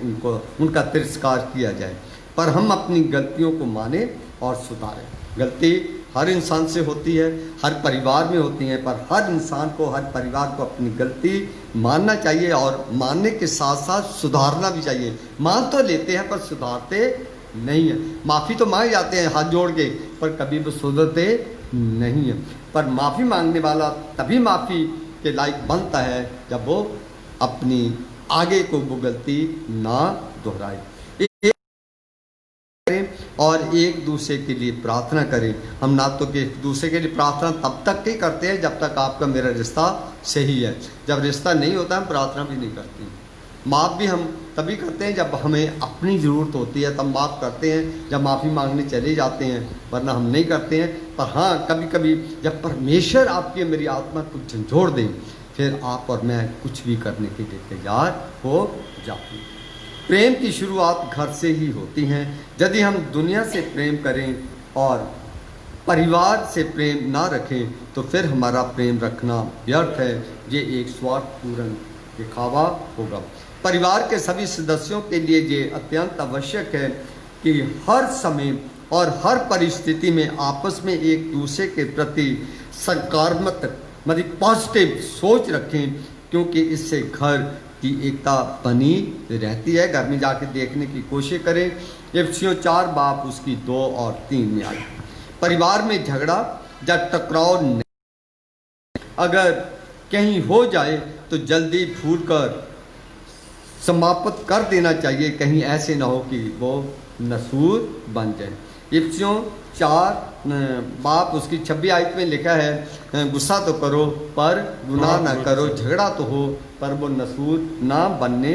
उनका तिरस्कार किया जाए, पर हम अपनी गलतियों को माने और सुधारें। गलती हर इंसान से होती है, हर परिवार में होती है, पर हर इंसान को, हर परिवार को अपनी गलती मानना चाहिए और मानने के साथ साथ सुधारना भी चाहिए। मान तो लेते हैं पर सुधारते नहीं है। माफ़ी तो मांग जाते हैं हाथ जोड़ के, पर कभी वो सुधरते नहीं है। पर माफ़ी मांगने वाला तभी माफ़ी के लायक बनता है जब वो अपनी आगे को वो गलती ना दोहराए। और एक दूसरे के लिए प्रार्थना करें। हम ना तो कि एक दूसरे के लिए प्रार्थना तब तक ही करते हैं जब तक आपका मेरा रिश्ता सही है। जब रिश्ता नहीं होता हम प्रार्थना भी नहीं करते। माफ़ भी हम तभी करते हैं जब हमें अपनी ज़रूरत होती है, तब माफ़ करते हैं, जब माफ़ी मांगने चले जाते हैं, वरना हम नहीं करते हैं। पर हाँ, कभी कभी जब परमेश्वर आपकी मेरी आत्मा को झंझोड़ दें, फिर आप और मैं कुछ भी करने के लिए तैयार हो जाते हैं। प्रेम की शुरुआत घर से ही होती है। यदि हम दुनिया से प्रेम करें और परिवार से प्रेम ना रखें तो फिर हमारा प्रेम रखना व्यर्थ है। ये एक स्वार्थपूर्ण दिखावा होगा। परिवार के सभी सदस्यों के लिए ये अत्यंत आवश्यक है कि हर समय और हर परिस्थिति में आपस में एक दूसरे के प्रति सकारात्मक मतलब पॉजिटिव सोच रखें, क्योंकि इससे घर की एकता बनी रहती है। घर में जाके देखने की कोशिश करें। इफिसियों 4 बाब उसकी 2 और 3 में आई। परिवार में झगड़ा या टकराव नहीं, अगर कहीं हो जाए तो जल्दी भूल कर समाप्त कर देना चाहिए, कहीं ऐसे ना हो कि वो नसूर बन जाए। इफिसियों 4 बाप उसकी 26 आयत में लिखा है, गुस्सा तो करो पर गुनाह ना करो, झगड़ा तो हो पर वो नसूर ना बनने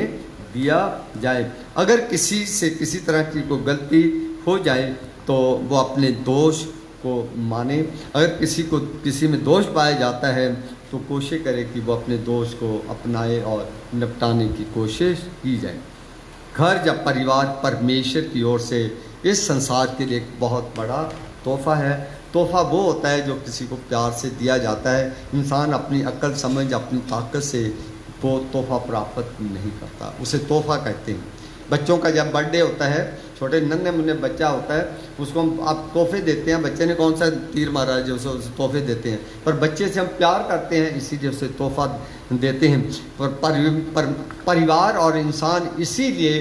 दिया जाए। अगर किसी से किसी तरह की कोई गलती हो जाए तो वो अपने दोष को माने। अगर किसी में दोष पाया जाता है तो कोशिश करे कि वो अपने दोष को अपनाए और निपटाने की कोशिश की जाए। घर या परिवार परमेश्वर की ओर से इस संसार के लिए एक बहुत बड़ा तोहफा है। तोहफा वो होता है जो किसी को प्यार से दिया जाता है। इंसान अपनी अक्ल समझ अपनी ताकत से वो तोहफा प्राप्त नहीं करता, उसे तोहफा कहते हैं। बच्चों का जब बर्थडे होता है, छोटे नन्हे मुन्ने बच्चा होता है, उसको हम आप तोहफे देते हैं। बच्चे ने कौन सा तीर मारा है जो उसे तोहफे देते हैं, पर बच्चे से हम प्यार करते हैं इसीलिए उसे तोहफा देते हैं। पर परिवार और इंसान इसीलिए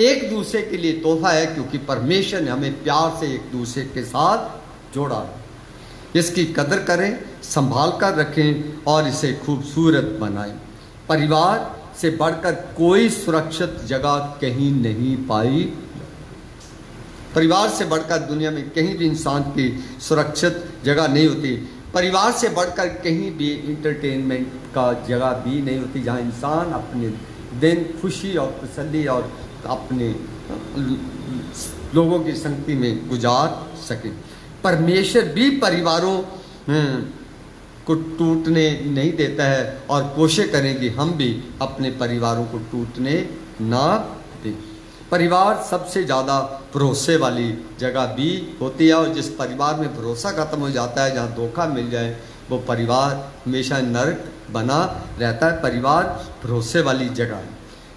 एक दूसरे के लिए तोहफा है, क्योंकि परमेश्वर ने हमें प्यार से एक दूसरे के साथ जोड़ा है। इसकी कदर करें, संभाल कर रखें और इसे खूबसूरत बनाएं। परिवार से बढ़कर कोई सुरक्षित जगह कहीं नहीं पाई। परिवार से बढ़कर दुनिया में कहीं भी इंसान की सुरक्षित जगह नहीं होती। परिवार से बढ़कर कहीं भी इंटरटेनमेंट का जगह भी नहीं होती, जहां इंसान अपने दिन खुशी और तसल्ली और अपने लोगों की संगति में गुजार सके। परमेश्वर भी परिवारों को टूटने नहीं देता है और कोशिश करें कि हम भी अपने परिवारों को टूटने ना दें। परिवार सबसे ज़्यादा भरोसे वाली जगह भी होती है, और जिस परिवार में भरोसा खत्म हो जाता है, जहाँ धोखा मिल जाए, वो परिवार हमेशा नरक बना रहता है। परिवार भरोसे वाली जगह है।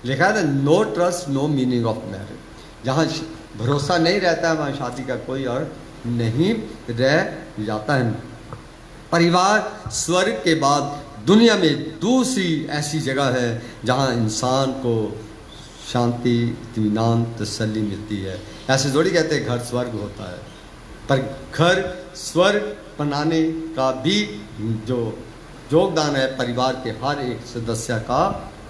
लिखा है no trust no meaning of marriage. जहाँ भरोसा नहीं रहता है वहाँ शादी का कोई अर्थ नहीं रह जाता है। परिवार स्वर्ग के बाद दुनिया में दूसरी ऐसी जगह है जहाँ इंसान को शांति, इत्मीनान, तसल्ली मिलती है। ऐसे थोड़ी कहते हैं घर स्वर्ग होता है, पर घर स्वर्ग बनाने का भी जो योगदान है परिवार के हर एक सदस्य का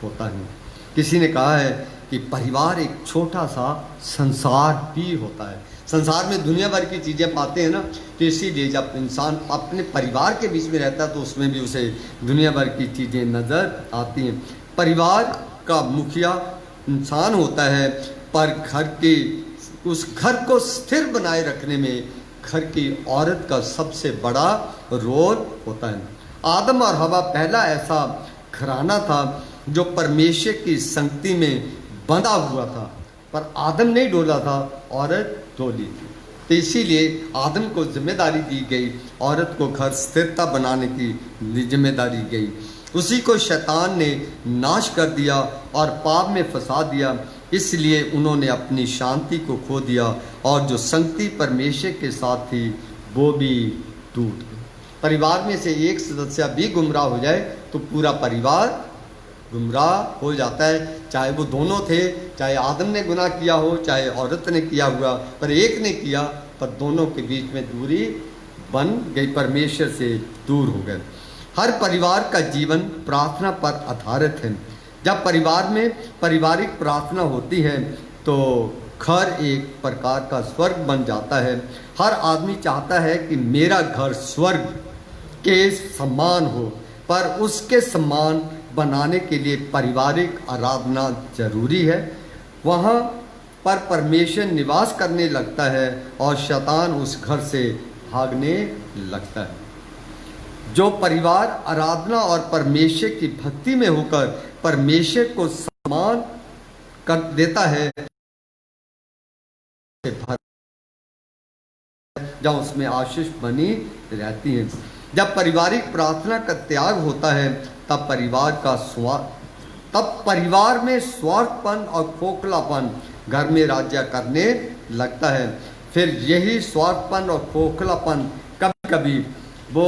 होता है। किसी ने कहा है कि परिवार एक छोटा सा संसार भी होता है। संसार में दुनिया भर की चीज़ें पाते हैं ना, तो इसीलिए जब इंसान अपने परिवार के बीच में रहता है तो उसमें भी उसे दुनिया भर की चीज़ें नज़र आती हैं। परिवार का मुखिया इंसान होता है, पर उस घर को स्थिर बनाए रखने में घर की औरत का सबसे बड़ा रोल होता है। आदम और हवा पहला ऐसा घराना था जो परमेश्वर की संगति में बंधा हुआ था, पर आदम नहीं डोला था, औरत डोली थी। तो इसीलिए आदम को जिम्मेदारी दी गई, औरत को घर स्थिरता बनाने की जिम्मेदारी गई। उसी को शैतान ने नाश कर दिया और पाप में फंसा दिया, इसलिए उन्होंने अपनी शांति को खो दिया और जो संगति परमेश्वर के साथ थी वो भी टूट गई। परिवार में से एक सदस्य भी गुमराह हो जाए तो पूरा परिवार गुमराह हो जाता है। चाहे वो दोनों थे, चाहे आदम ने गुनाह किया हो, चाहे औरत ने किया हुआ, पर एक ने किया, पर दोनों के बीच में दूरी बन गई, परमेश्वर से दूर हो गए। हर परिवार का जीवन प्रार्थना पर आधारित है। जब परिवार में पारिवारिक प्रार्थना होती है तो घर एक प्रकार का स्वर्ग बन जाता है। हर आदमी चाहता है कि मेरा घर स्वर्ग के समान हो, पर उसके समान बनाने के लिए पारिवारिक आराधना जरूरी है। वहाँ पर परमेश्वर निवास करने लगता है और शैतान उस घर से भागने लगता है। जो परिवार आराधना और परमेश्वर की भक्ति में होकर परमेश्वर को सम्मान कर देता है, जब उसमें आशीष बनी रहती है। जब पारिवारिक प्रार्थना का त्याग होता है तब परिवार में स्वार्थपन और खोखलापन घर में राज्य करने लगता है। फिर यही स्वार्थपन और खोखलापन कभी कभी वो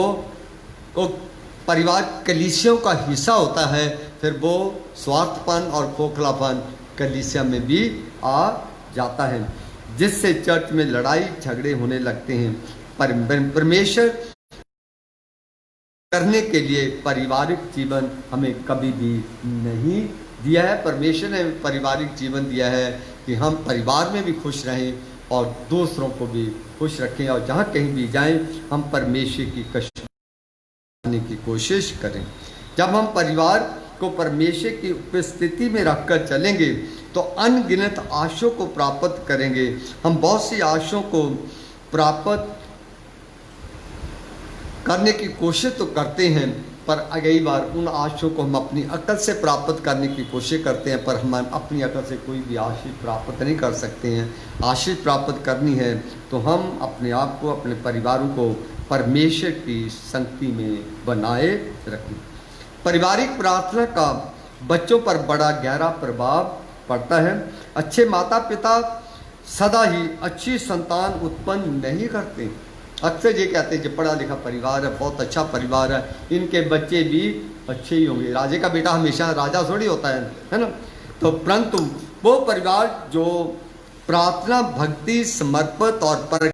परिवार कलीसियों का हिस्सा होता है, फिर वो स्वार्थपन और खोखलापन कलीसिया में भी आ जाता है, जिससे चर्च में लड़ाई झगड़े होने लगते हैं। परमेश्वर करने के लिए पारिवारिक जीवन हमें कभी भी नहीं दिया है। परमेश्वर ने पारिवारिक जीवन दिया है कि हम परिवार में भी खुश रहें और दूसरों को भी खुश रखें, और जहाँ कहीं भी जाएं हम परमेश्वर की कष्ट करने की कोशिश करें। जब हम परिवार को परमेश्वर की उपस्थिति में रखकर चलेंगे तो अनगिनत आशाओं को प्राप्त करेंगे। हम बहुत सी आशाओं को प्राप्त करने की कोशिश तो करते हैं, पर कई बार उन आशाओं को हम अपनी अकल से प्राप्त करने की कोशिश करते हैं, पर हम अपनी अकल से कोई भी आशीष प्राप्त नहीं कर सकते हैं। आशीष प्राप्त करनी है तो हम अपने आप को, अपने परिवारों को परमेश्वर की संगति में बनाए रखें। पारिवारिक प्रार्थना का बच्चों पर बड़ा गहरा प्रभाव पड़ता है। अच्छे माता पिता सदा ही अच्छी संतान उत्पन्न नहीं करते। अक्सर ये कहते हैं कि पढ़ा लिखा परिवार है, बहुत अच्छा परिवार है, इनके बच्चे भी अच्छे ही होंगे। राजे का बेटा हमेशा राजा थोड़ी होता है ना। तो परंतु वो परिवार जो प्रार्थना, भक्ति, समर्पित और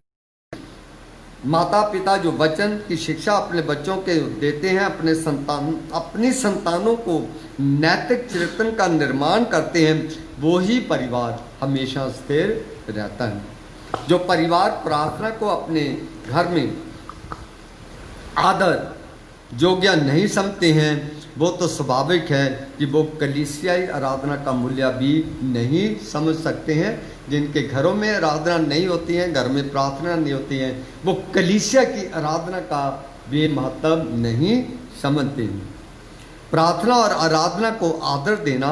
माता पिता जो वचन की शिक्षा अपने बच्चों के देते हैं, अपनी संतानों को नैतिक चरित्र का निर्माण करते हैं, वो ही परिवार हमेशा स्थिर रहता है। जो परिवार प्रार्थना को अपने घर में आदर योग्य नहीं समझते हैं, वो तो स्वाभाविक है कि वो कलीसियाई आराधना का मूल्य भी नहीं समझ सकते हैं। जिनके घरों में आराधना नहीं होती है, घर में प्रार्थना नहीं होती है, वो कलीसिया की आराधना का वे महत्व नहीं समझते हैं। प्रार्थना और आराधना को आदर देना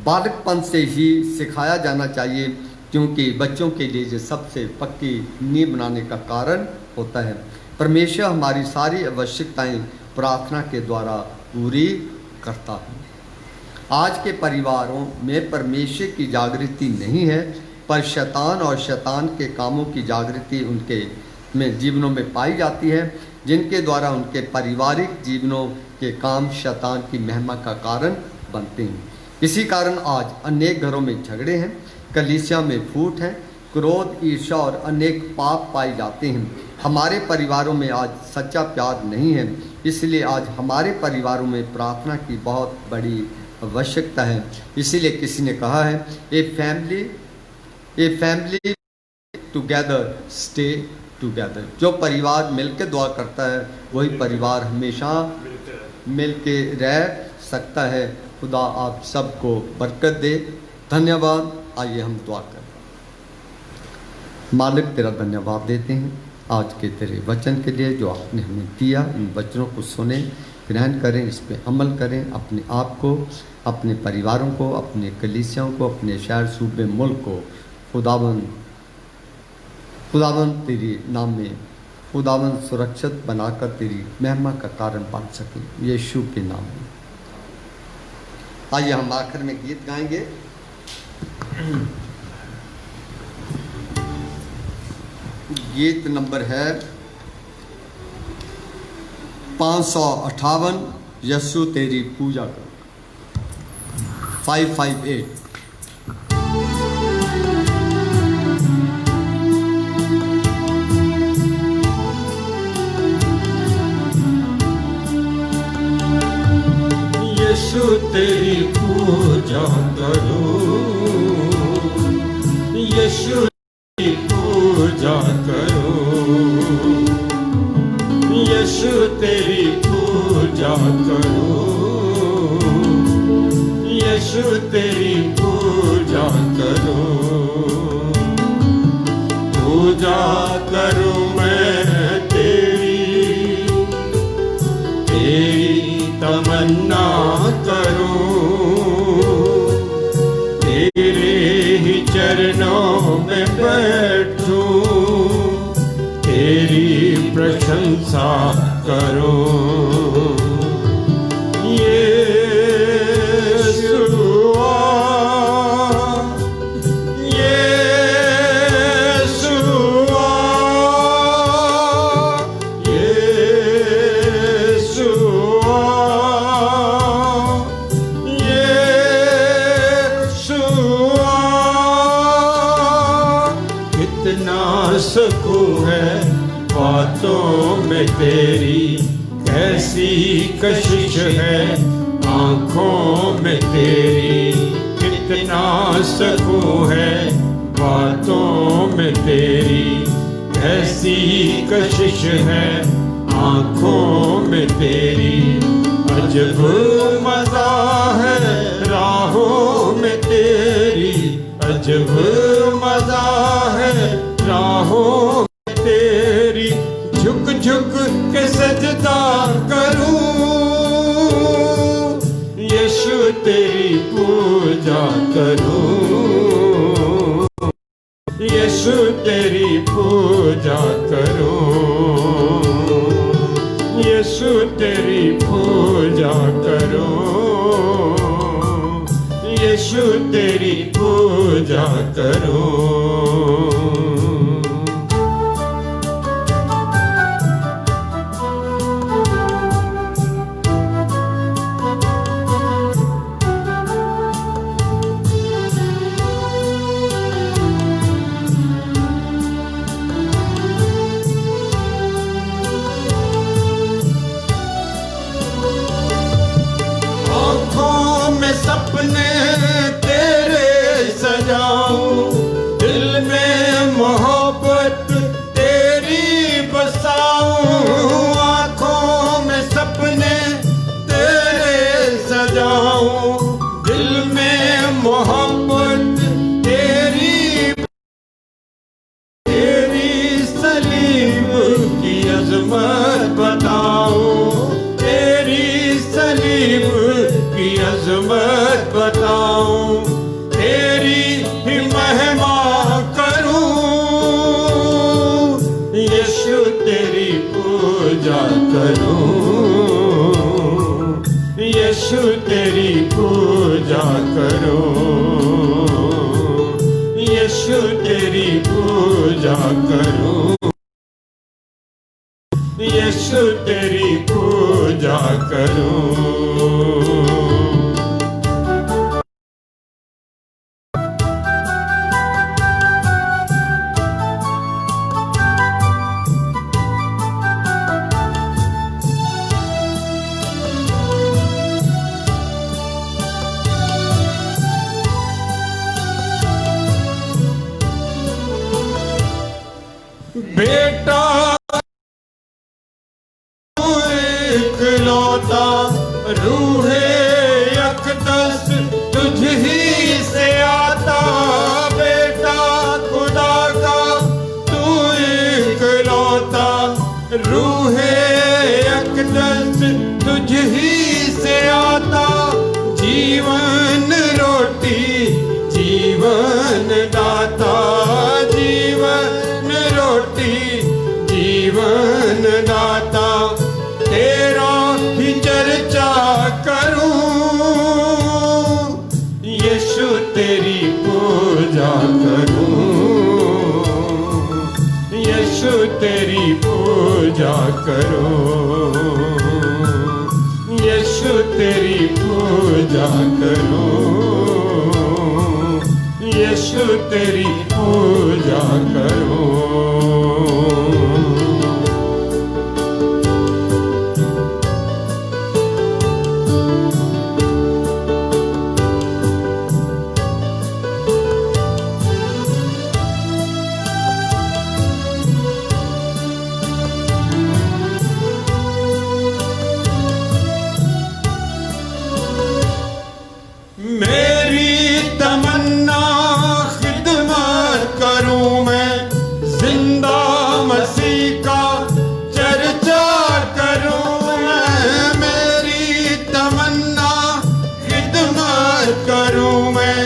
बालकपन से ही सिखाया जाना चाहिए, क्योंकि बच्चों के लिए ये सबसे पक्की नींव बनाने का कारण होता है। परमेश्वर हमारी सारी आवश्यकताएं प्रार्थना के द्वारा पूरी करता है। आज के परिवारों में परमेश्वर की जागृति नहीं है, पर शैतान और शैतान के कामों की जागृति उनके में जीवनों में पाई जाती है, जिनके द्वारा उनके पारिवारिक जीवनों के काम शैतान की महिमा का कारण बनते हैं। इसी कारण आज अनेक घरों में झगड़े हैं, कलीसिया में फूट है, क्रोध, ईर्ष्या और अनेक पाप पाए जाते हैं। हमारे परिवारों में आज सच्चा प्यार नहीं है, इसलिए आज हमारे परिवारों में प्रार्थना की बहुत बड़ी आवश्यकता है। इसीलिए किसी ने कहा है, a family together stay together. जो परिवार मिलकर दुआ करता है वही परिवार हमेशा मिलके रह सकता है। खुदा आप सबको बरकत दे। धन्यवाद। आइए हम दुआ करें। मालिक, तेरा धन्यवाद देते हैं आज के तेरे वचन के लिए जो आपने हमें दिया। इन वचनों को सुने, ग्रहण करें, इस पर अमल करें। अपने आप को, अपने परिवारों को, अपने कलीसियाओं को, अपने शहर, सूबे, मुल्क को खुदावन तेरी नाम में खुदावन सुरक्षित बनाकर तेरी महिमा का कारण बन सके, यीशु के नाम में। आइए हम आखिर में गीत गाएंगे। गीत नंबर है 558, यीशु तेरी पूजा कर। 558। यीशु तेरी पूजा करो, यीशु तेरी पूजा करो, यीशु तेरी पूजा करो, यीशु तेरी पूजा करो। पूजा करूं मैं तेरी तमन्ना करूं, तेरे ही चरणों में बैठूं, तेरी प्रशंसा करूं। सुकून है बातों में तेरी, कैसी कशिश है आंखों में तेरी। कितना सुकून है बातों में तेरी, कैसी कशिश है आंखों में तेरी। अजब मजा है राहों में तेरी, अजब मजा है राहों में तेरी। झुक झुक के सजदा करूं, यीशु तेरी पूजा करूं, यीशु तेरी पूजा करूं, यीशु तेरी पूजा करूं, यीशु तेरी पूजा करूं। सपने तेरे सजाऊं, दिल में मोहब्बत तेरी बसाऊं। आँखों में सपने तेरे सजाऊं, दिल में मोहब्बत तेरी, तेरी सलीब की अजमत बताऊं, तेरी सलीब की अजमत बताऊं, तेरी ही महिमा करूं, यीशु तेरी पूजा करूं, यीशु तेरी पूजा करूं, यीशु तेरी पूजा करूं, यीशु तेरी पूजा करूं। बेटा इकलौता रूहे यकदस तुझ ही से आता, बेटा खुदा का तू इकलौता रूहे यकदस तुझ ही से आता, जीवन रोटी जीवन दाता, जीवन रोटी जीवन दाता, तेरा ही चर्चा करूं, यीशु तेरी पूजा करूं, यीशु तेरी पूजा करूं, यीशु तेरी पूजा करूं, यीशु तेरी पूजा करूं। मेरी तमन्ना खिदमत करूं मैं, जिंदा मसीह का चर्चा करूं मैं, मेरी तमन्ना खिदमत करूं मैं,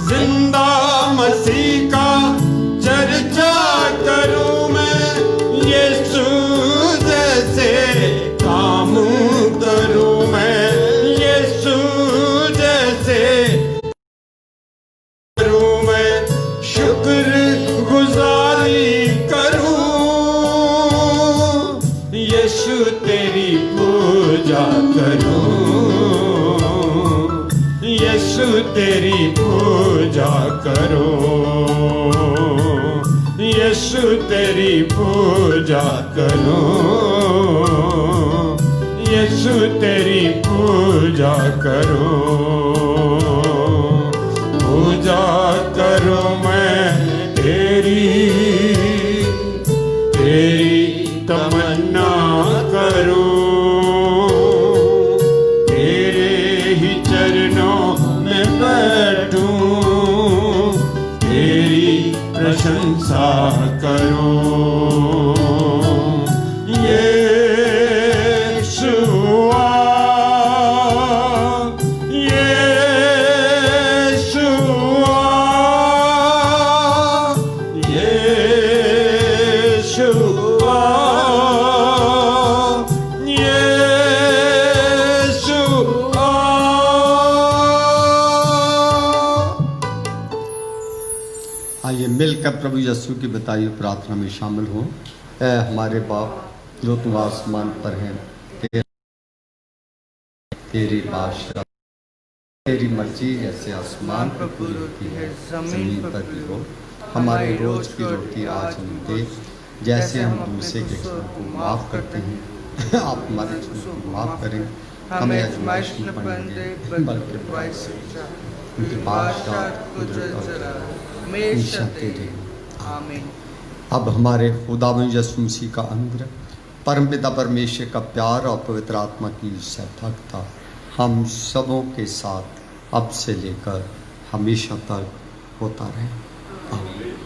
जिंदा मसीह का चर्चा करूं मैं, यीशु जैसे काम करूं मैं, यीशु जैसे करूं मैं, शुक्र गुजारी करूं, यीशु तेरी पूजा करूं, यीशु तेरी पूजा करूं, यीशु तेरी पूजा करूं, यीशु तेरी पूजा करूं, पूजा करूं मैं तेरी, तेरी तमन्ना करूं, तेरे ही चरणों में बैठूं, तेरी प्रशंसा करूं, आइए मिलकर प्रभु यीशु की बताई हुई प्रार्थना में शामिल हों। ऐ हमारे बाप जो तुम आसमान पर हैं, तेरी बादशाह, तेरी मर्जी जैसे आसमान पर पूरी होती है जमीन पर भी हो। हमारे रोज की रोटी आज हमें दे, जैसे हम दूसरे के गुनाह को माफ़ करते हैं आप हमारे गुनाह को माफ़ करें, हमें आजमाइश में पड़ने दे बल्कि बुराई से उनकी बादशाह कुदरत और हमेशा तेरे। आमीन। अब हमारे खुदावंद यीशु मसीह का अनुग्रह, परमपिता परमेश्वर का प्यार और पवित्र आत्मा की सहभागिता हम सबों के साथ अब से लेकर हमेशा तक होता रहे। आमीन।